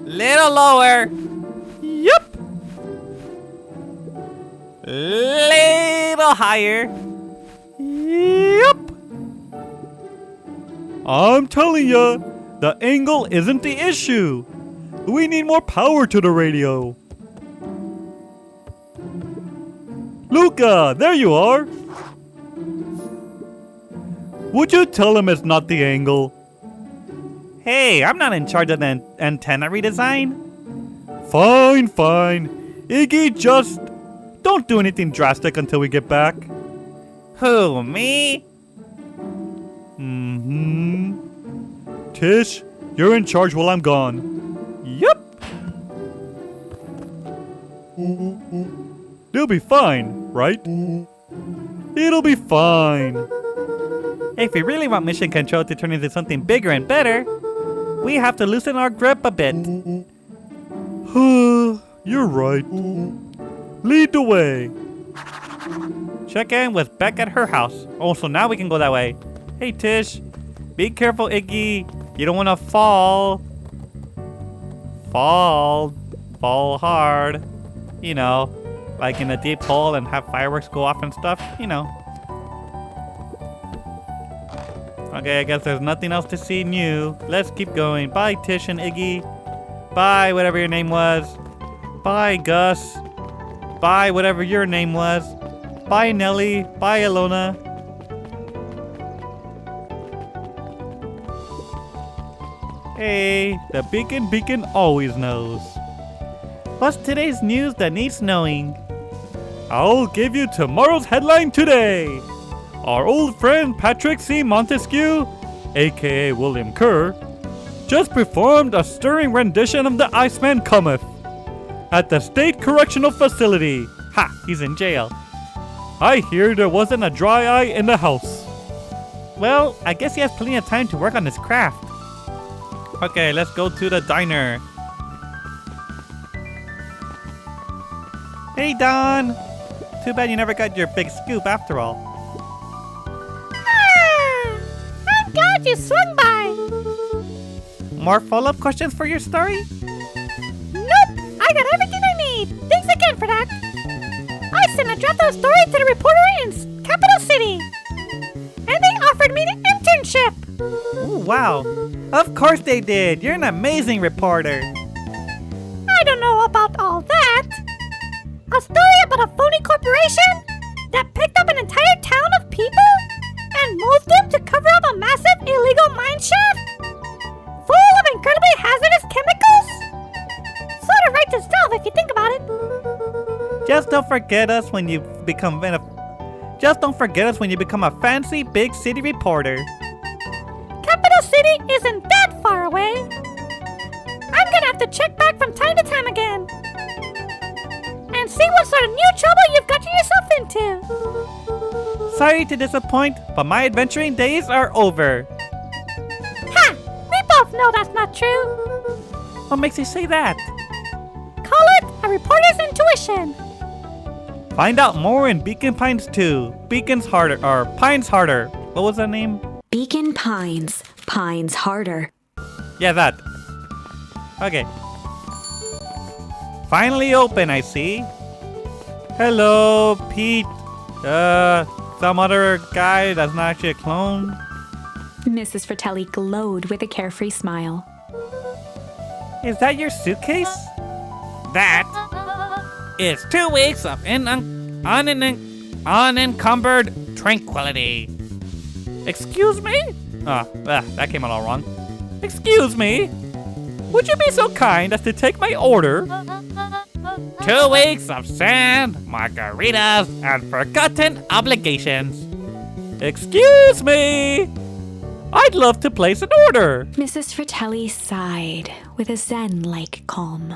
Little lower. Yup. Little higher. Yup. I'm telling ya, the angle isn't the issue. We need more power to the radio. Luca, there you are. Would you tell him it's not the angle? Hey, I'm not in charge of the antenna redesign. Fine, fine. Iggy, just don't do anything drastic until we get back. Who, me? Tish, you're in charge while I'm gone. Yup. They'll be fine, right? It'll be fine. If we really want mission control to turn into something bigger and better, we have to loosen our grip a bit. You're right. Lead the way. Check in with Beck at her house. Oh, so now we can go that way. Hey, Tish. Be careful, Iggy. You don't want to fall. Fall hard. You know, like in a deep hole and have fireworks go off and stuff. You know. Okay, I guess there's nothing else to see new. Let's keep going. Bye, Tish and Iggy. Bye, whatever your name was. Bye, Gus. Bye, whatever your name was. Bye, Nelly. Bye, Alona. Hey, the beacon always knows. What's today's news that needs knowing? I'll give you tomorrow's headline today. Our old friend Patrick C. Montesquieu, aka William Kerr, just performed a stirring rendition of The Iceman Cometh at the State Correctional Facility. Ha, he's in jail. I hear there wasn't a dry eye in the house. Well, I guess he has plenty of time to work on his craft. Okay, let's go to the diner. Hey, Don. Too bad you never got your big scoop after all. I'm glad you swung by. More follow-up questions for your story? Nope, I got everything I need. Thanks again for that. I sent a draft of the story to the reporter in Capital City, and they offered me the internship. Ooh, wow. Of course they did. You're an amazing reporter. I don't know about all that. A story about a phony corporation that picked up an entire town of people and moved them to cover up a massive illegal mine shaft full of incredibly hazardous chemicals? Sort of writes itself if you think about it. Just don't forget us when you become a fancy big city reporter. Capital City isn't that far away. I'm gonna have to check back from time to time again and see what sort of new trouble you've gotten yourself into. Sorry to disappoint, but my adventuring days are over. Ha! We both know that's not true. What makes you say that? Call it a reporter's intuition. Find out more in Beacon Pines 2. Pines Harder. What was that name? Beacon Pines. Pines Harder. Yeah, that. Okay. Finally open, I see. Hello, Pete. Some other guy that's not actually a clone. Mrs. Fratelli glowed with a carefree smile. Is that your suitcase? That is 2 weeks of unencumbered tranquility. Excuse me? That came out all wrong. Excuse me? Would you be so kind as to take my order? 2 weeks of sand, margaritas, and forgotten obligations. Excuse me? I'd love to place an order. Mrs. Fratelli sighed with a zen-like calm.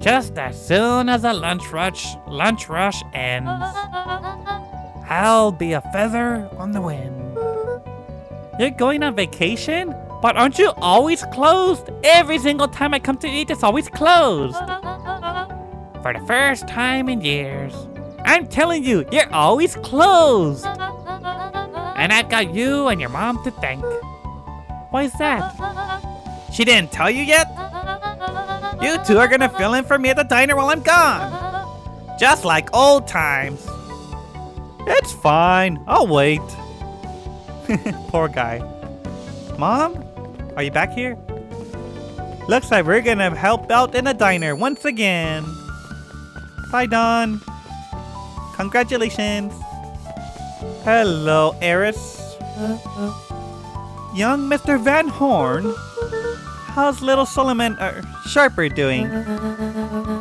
Just as soon as the lunch rush ends, I'll be a feather on the wind. You're going on vacation? But aren't you always closed? Every single time I come to eat, it's always closed. For the first time in years. I'm telling you, you're always closed. And I've got you and your mom to thank. Why is that? She didn't tell you yet? You two are gonna fill in for me at the diner while I'm gone. Just like old times. It's fine. I'll wait. Poor guy. Mom? Are you back here? Looks like we're gonna help out in the diner once again. Bye, Don. Congratulations. Hello, Eris. Young Mr. Van Horn, how's little Sharper doing?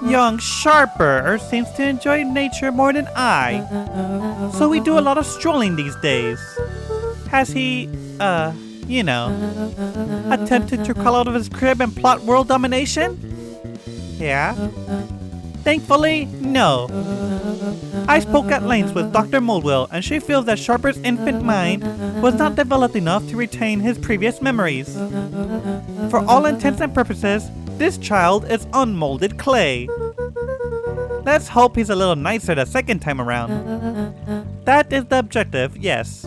Young Sharper seems to enjoy nature more than I, so we do a lot of strolling these days. Has he, attempted to crawl out of his crib and plot world domination? Yeah? Thankfully, no. I spoke at length with Dr. Moedwill, and she feels that Sharper's infant mind was not developed enough to retain his previous memories. For all intents and purposes, this child is unmolded clay. Let's hope he's a little nicer the second time around. That is the objective, yes.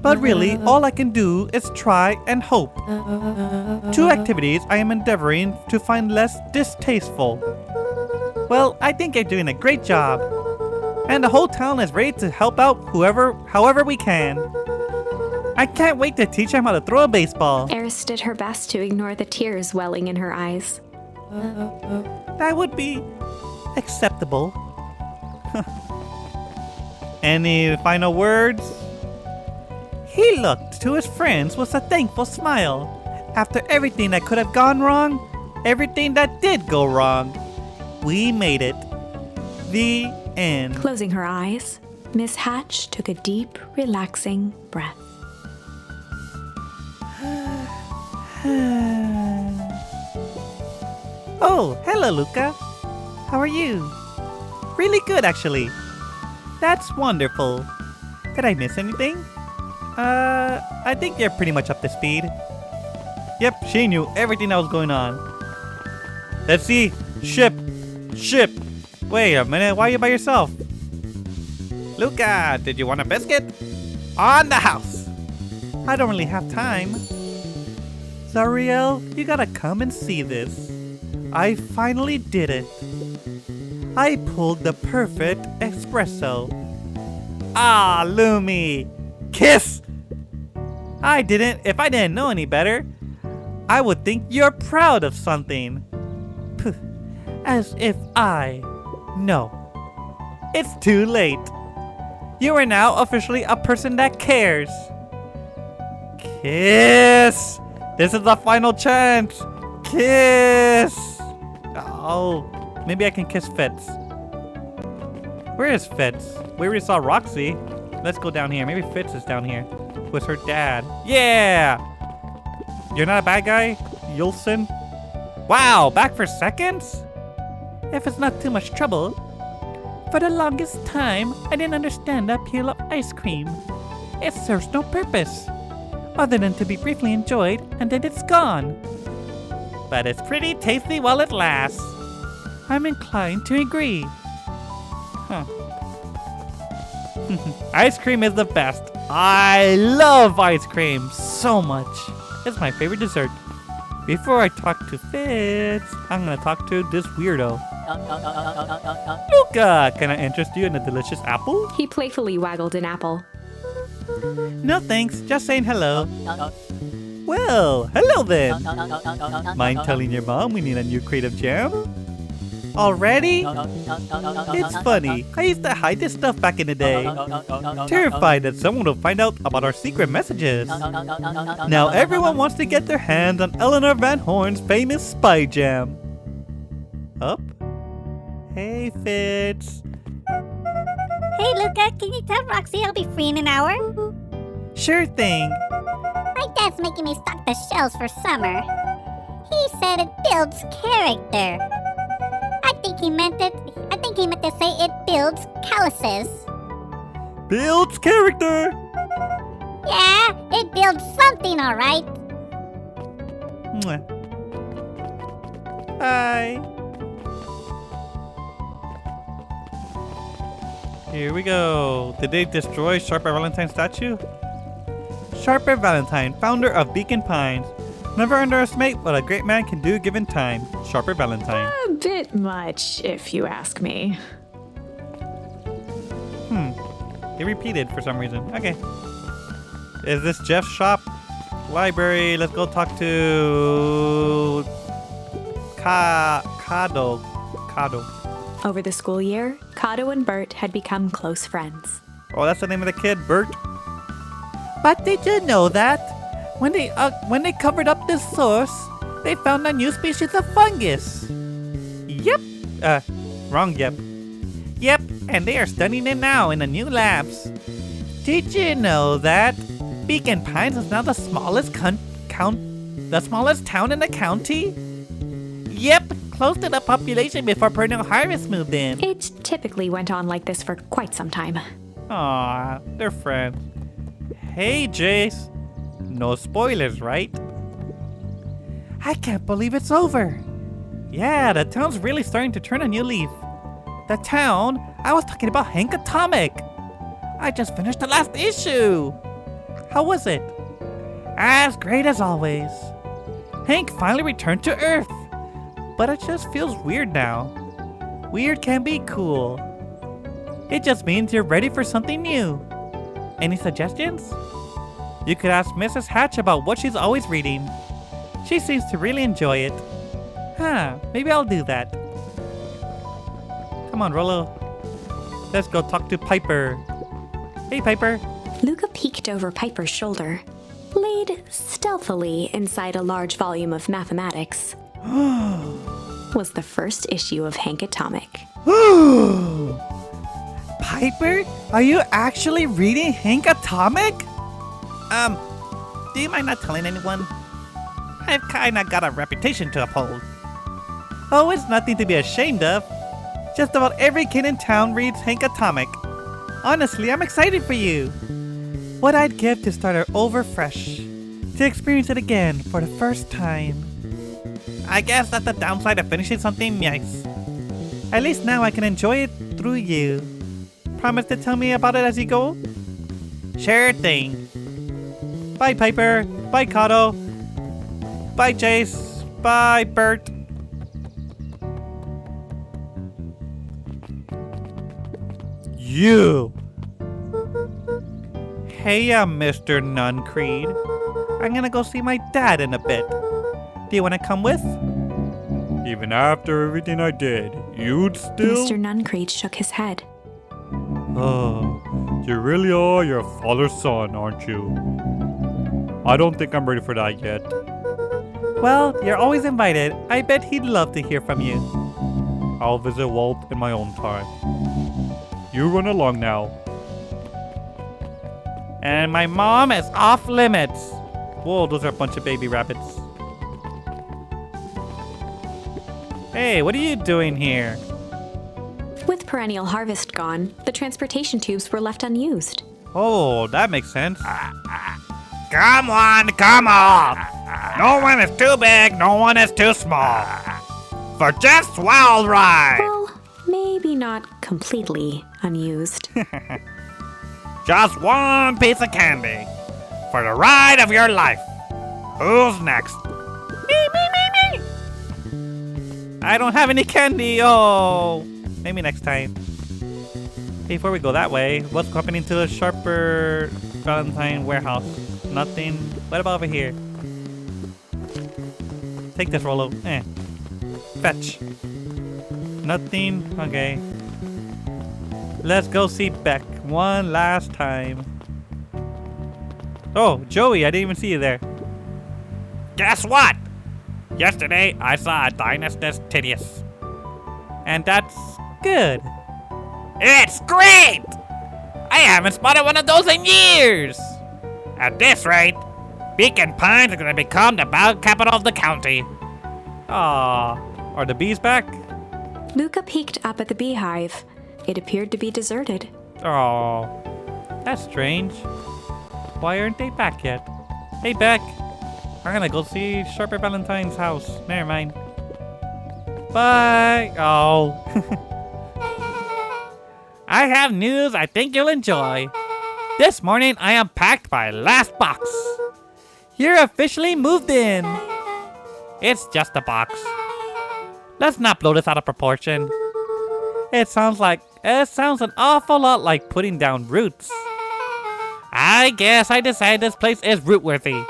But really, all I can do is try and hope. 2 activities I am endeavoring to find less distasteful. Well, I think you're doing a great job. And the whole town is ready to help out however we can. I can't wait to teach him how to throw a baseball. Eris did her best to ignore the tears welling in her eyes. That would be acceptable. Any final words? He looked to his friends with a thankful smile. After everything that could have gone wrong, everything that did go wrong, we made it. The end. Closing her eyes, Miss Hatch took a deep, relaxing breath. Oh, hello, Luca. How are you? Really good, actually. That's wonderful. Did I miss anything? I think you're pretty much up to speed. Yep, she knew everything that was going on. Let's see. Ship. Wait a minute, why are you by yourself? Luca, did you want a biscuit? On the house. I don't really have time. Zariel, you gotta come and see this. I finally did it. I pulled the perfect espresso. Ah, Lumi! Kiss! If I didn't know any better, I would think you're proud of something. Pooh, as if I know. It's too late. You are now officially a person that cares. Kiss! This is the final chance! Kiss! Oh, maybe I can kiss Fitz. Where is Fitz? We already saw Roxy. Let's go down here. Maybe Fitz is down here with her dad. Yeah! You're not a bad guy, Yulson? Wow, back for seconds? If it's not too much trouble. For the longest time, I didn't understand the appeal of ice cream. It serves no purpose, other than to be briefly enjoyed and then it's gone. But it's pretty tasty while it lasts. I'm inclined to agree. Huh. Ice cream is the best. I love ice cream so much. It's my favorite dessert. Before I talk to Fitz, I'm gonna talk to this weirdo. Luca, can I interest you in a delicious apple? He playfully waggled an apple. No thanks, just saying hello. Well, hello then. Mind telling your mom we need a new creative jam? Already? It's funny, I used to hide this stuff back in the day. Terrified that someone will find out about our secret messages. Now everyone wants to get their hands on Eleanor Van Horn's famous spy jam. Up? Hey, Fitz. Hey, Luca, can you tell Roxy I'll be free in an hour? Sure thing. My dad's making me stock the shelves for summer. He said it builds character. I think he meant to say it builds calluses. Builds character! Yeah, it builds something, alright. Mwah. Bye. Here we go. Did they destroy Sharper Valentine's statue? Sharper Valentine, founder of Beacon Pines. Never underestimate what a great man can do given time. Sharper Valentine. A bit much, if you ask me. He repeated for some reason. Okay. Is this Jeff's shop? Library. Let's go talk to Kado. Over the school year, Kato and Bert had become close friends. Oh, that's the name of the kid, Bert. But did you know that when they covered up this source, they found a new species of fungus? Yep. Wrong yep. Yep, and they are studying it now in the new labs. Did you know that Beacon Pines is now the smallest town in the county? Yep, close to the population before Perennial Harvest moved in. It typically went on like this for quite some time. Aw, they're friends. Hey, Jace. No spoilers, right? I can't believe it's over. Yeah, the town's really starting to turn a new leaf. The town? I was talking about Hank Atomic. I just finished the last issue. How was it? As great as always. Hank finally returned to Earth. But it just feels weird now. Weird can be cool. It just means you're ready for something new. Any suggestions? You could ask Mrs. Hatch about what she's always reading. She seems to really enjoy it. Huh, maybe I'll do that. Come on, Rolo. Let's go talk to Piper. Hey, Piper. Luca peeked over Piper's shoulder, laid stealthily inside a large volume of mathematics. Was the first issue of Hank Atomic. Piper, are you actually reading Hank Atomic? Do you mind not telling anyone? I've kinda got a reputation to uphold. Oh, it's nothing to be ashamed of. Just about every kid in town reads Hank Atomic. Honestly, I'm excited for you. What I'd give to start her over fresh. To experience it again for the first time. I guess that's the downside of finishing something nice. At least now I can enjoy it through you. Promise to tell me about it as you go? Sure thing. Bye, Piper. Bye, Kato. Bye, Jace. Bye, Bert. You. Hey, Mr. Nuncreed. I'm gonna go see my dad in a bit. Do you want to come with? Even after everything I did, you'd still... Mr. Nuncreed shook his head. Oh, you really are your father's son, aren't you? I don't think I'm ready for that yet. Well, you're always invited. I bet he'd love to hear from you. I'll visit Walt in my own time. You run along now. And my mom is off limits. Whoa, those are a bunch of baby rabbits. Hey, what are you doing here? With Perennial Harvest gone, the transportation tubes were left unused. Oh, that makes sense. Come on, come on. No one is too big, no one is too small. For just wild ride. Well, maybe not completely unused. Just one piece of candy. For the ride of your life. Who's next? Me. I don't have any candy. Oh, maybe next time. Before we go that way, what's happening to the Sharper Valentine warehouse? Nothing. What about over here? Take this, Rolo. Fetch. Nothing. Okay. Let's go see Beck one last time. Oh, Joey, I didn't even see you there. Guess what? Yesterday, I saw a Dynastus Titius. And that's good. It's great! I haven't spotted one of those in years! At this rate, Beacon Pines is going to become the bug capital of the county. Aw, are the bees back? Luca peeked up at the beehive. It appeared to be deserted. Oh, that's strange. Why aren't they back yet? Hey, Beck. I'm gonna go see Sharper Valentine's house. Never mind. Bye. Oh. I have news I think you'll enjoy. This morning I unpacked my last box. You're officially moved in. It's just a box. Let's not blow this out of proportion. It sounds an awful lot like putting down roots. I guess I decided this place is root-worthy.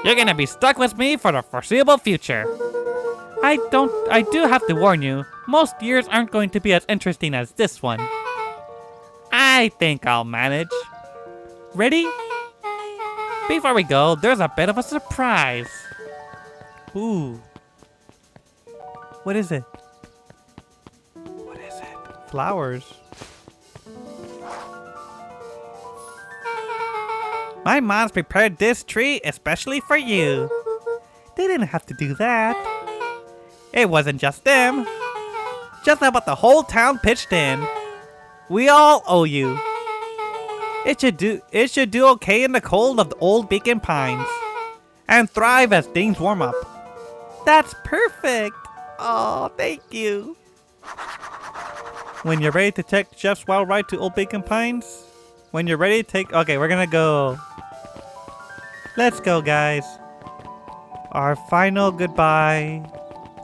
You're gonna be stuck with me for the foreseeable future. I do have to warn you, most years aren't going to be as interesting as this one. I think I'll manage. Ready? Before we go, there's a bit of a surprise. Ooh. What is it? What is it? Flowers. My mom's prepared this tree especially for you. They didn't have to do that. It wasn't just them. Just about the whole town pitched in. We all owe you. It should do okay in the cold of the old Beacon Pines. And thrive as things warm up. That's perfect. Oh, thank you. When you're ready to take Jeff's wild ride to Old Beacon Pines, when you're ready to take... Okay, we're gonna go. Let's go, guys. Our final goodbye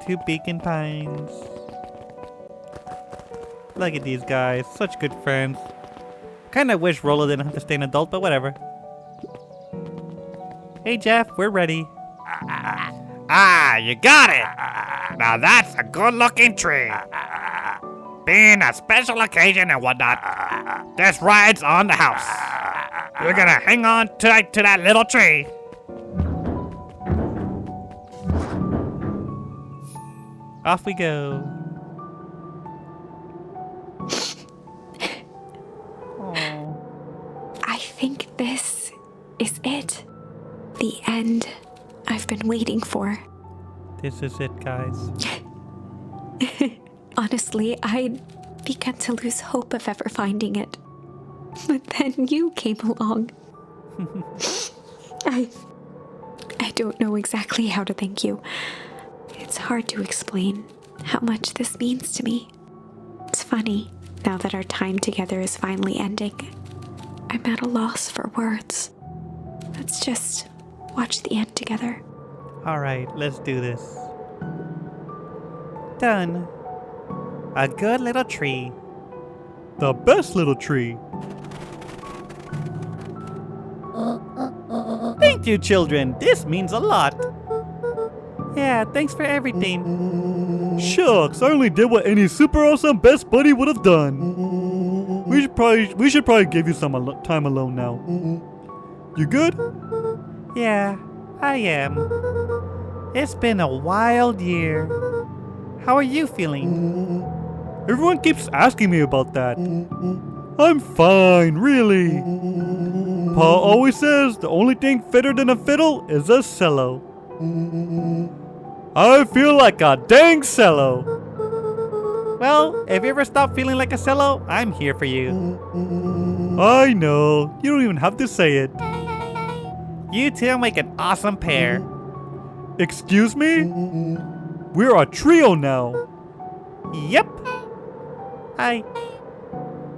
to Beacon Pines. Look at these guys. Such good friends. Kinda wish Rolo didn't have to stay an adult, but whatever. Hey, Jeff, we're ready. Ah, you got it. Now that's a good-looking tree. Being a special occasion and whatnot, this ride's on the house. You're gonna hang on tight to that little tree. Off we go. I think this is it. The end I've been waiting for. This is it, guys. Honestly, I'd begun to lose hope of ever finding it. But then you came along. I don't know exactly how to thank you. It's hard to explain how much this means to me. It's funny, now that our time together is finally ending. I'm at a loss for words. Let's just watch the end together. Alright, let's do this. Done. A good little tree. The best little tree. Thank you, children. This means a lot. Yeah, thanks for everything. Shucks, I only did what any super awesome best buddy would have done. We should probably give you some time alone now. You good? Yeah, I am. It's been a wild year. How are you feeling? Everyone keeps asking me about that. I'm fine, really. Pa always says the only thing fitter than a fiddle is a cello. I feel like a dang cello. Well, if you ever stop feeling like a cello, I'm here for you. I know. You don't even have to say it. You two make an awesome pair. Excuse me? We're a trio now. Yep.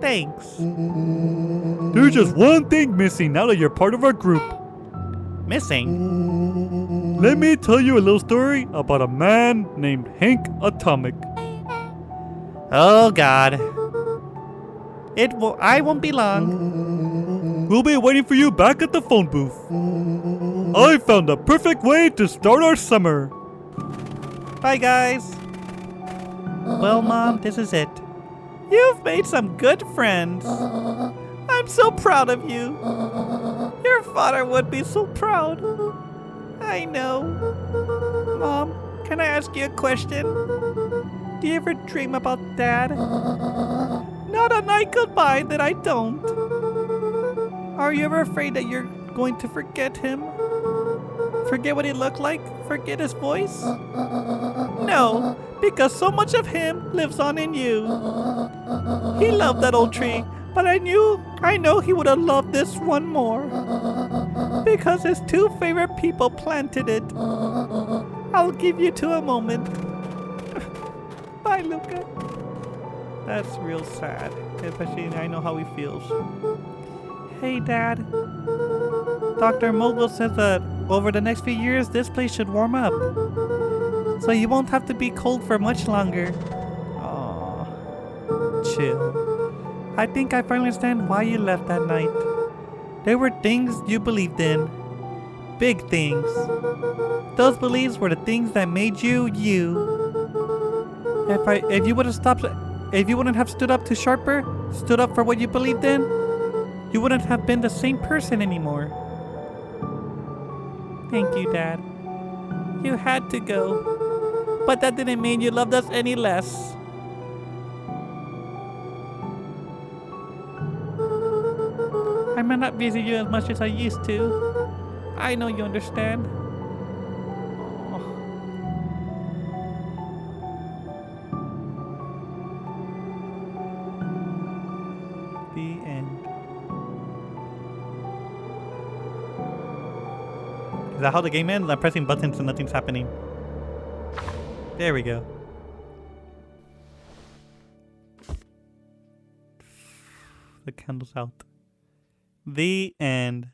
Thanks. There's just one thing missing now that you're part of our group. Missing? Let me tell you a little story about a man named Hank Atomic. Oh God. I won't be long. We'll be waiting for you back at the phone booth. I found the perfect way to start our summer. Bye, guys. Well, Mom, this is it. You've made some good friends. I'm so proud of you. Your father would be so proud. I know. Mom, can I ask you a question? Do you ever dream about Dad? Not a night goes by that I don't. Are you ever afraid that you're going to forget him? Forget what he looked like? Forget his voice? No, because so much of him lives on in you. He loved that old tree, but I know he would have loved this one more. Because his two favorite people planted it. I'll give you two a moment. Bye, Luca. That's real sad, especially I know how he feels. Hey, Dad. Dr. Moedwill says that over the next few years, this place should warm up. So you won't have to be cold for much longer. Aww. Chill. I think I finally understand why you left that night. There were things you believed in. Big things. Those beliefs were the things that made you, you. If you wouldn't have stood up to Sharper, stood up for what you believed in, you wouldn't have been the same person anymore. Thank you, Dad. You had to go. But that didn't mean you loved us any less. I might not visit you as much as I used to. I know you understand. Oh. The end. Is that how the game ends? I'm pressing buttons and nothing's happening. There we go. The candle's out. The end.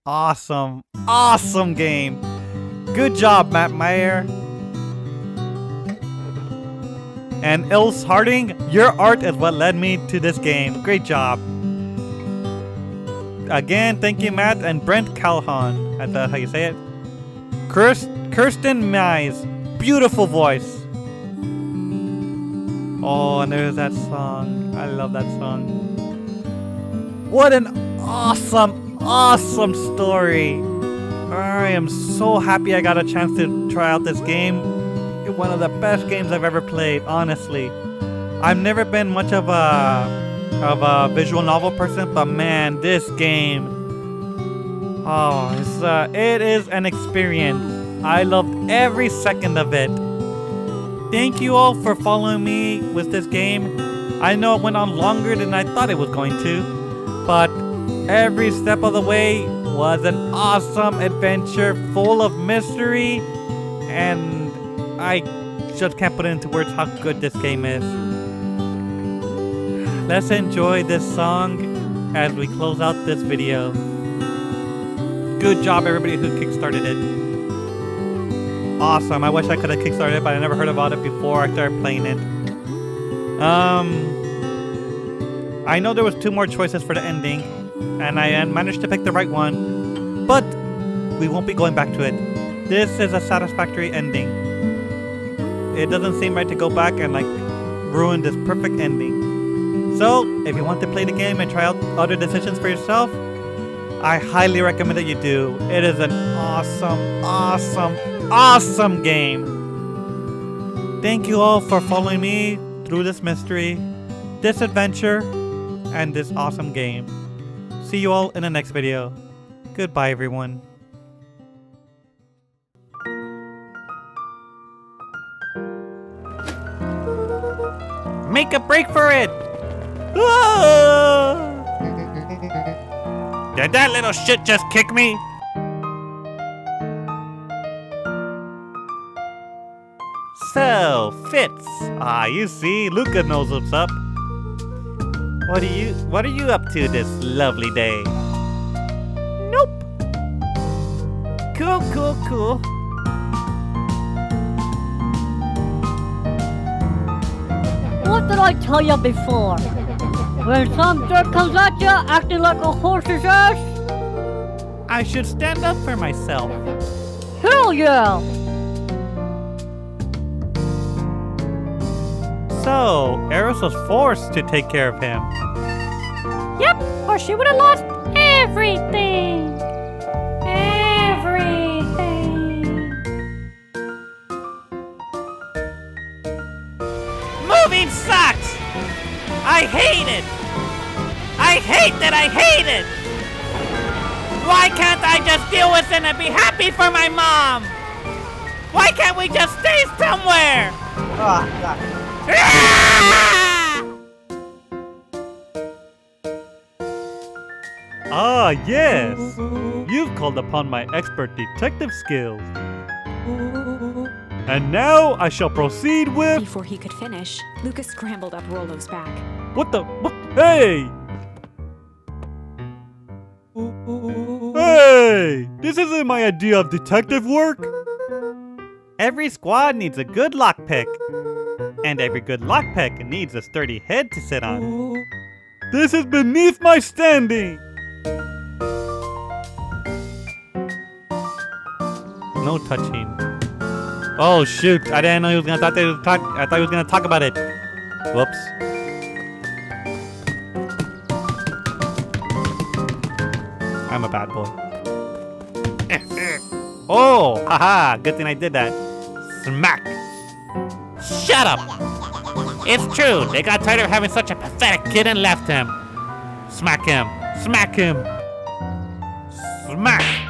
Awesome. Awesome game. Good job, Matt Meyer. And Ilse Harding, your art is what led me to this game. Great job. Again, thank you, Matt and Brent Calhoun. That's how you say it. Kirsten Mize, beautiful voice. Oh, and there's that song. I love that song. What an awesome, awesome story. I am so happy I got a chance to try out this game. It's one of the best games I've ever played, honestly. I've never been much of a visual novel person, but man, this game, it is an experience. I loved every second of it. Thank you all for following me with this game. I know it went on longer than I thought it was going to, but every step of the way was an awesome adventure full of mystery, and I just can't put it into words how good this game is. Let's enjoy this song as we close out this video. Good job, everybody who kickstarted it. Awesome. I wish I could have kickstarted it, but I never heard about it before I started playing it. I know there was 2 more choices for the ending, and I managed to pick the right one, but we won't be going back to it. This is a satisfactory ending. It doesn't seem right to go back and ruin this perfect ending. So, if you want to play the game and try out other decisions for yourself, I highly recommend that you do. It is an awesome, awesome, awesome game. Thank you all for following me through this mystery, this adventure, and this awesome game. See you all in the next video. Goodbye, everyone. Make a break for it! Ah! Did that little shit just kick me? So, Fitz. You see, Luca knows what's up. What are you up to this lovely day? Nope. Cool. What did I tell you before? When some jerk comes at you acting like a horse's ass? I should stand up for myself. Hell yeah! So, Eros was forced to take care of him. Yep, or she would have lost everything. Moving sucks! I hate it! I hate that I hate it! Why can't I just deal with it and be happy for my mom? Why can't we just stay somewhere? Yes! You've called upon my expert detective skills. And now I shall proceed with... Before he could finish, Lucas scrambled up Rolo's back. What the... Hey! Hey! This isn't my idea of detective work! Every squad needs a good lockpick. And every good lockpick needs a sturdy head to sit on. This is beneath my standing! No touching. Oh shoot! I didn't know he was gonna talk. I thought he was gonna talk about it. Whoops. I'm a bad boy. Oh, haha, good thing I did that. Smack. Shut up. It's true. They got tired of having such a pathetic kid and left him. Smack him. Smack him. Smack.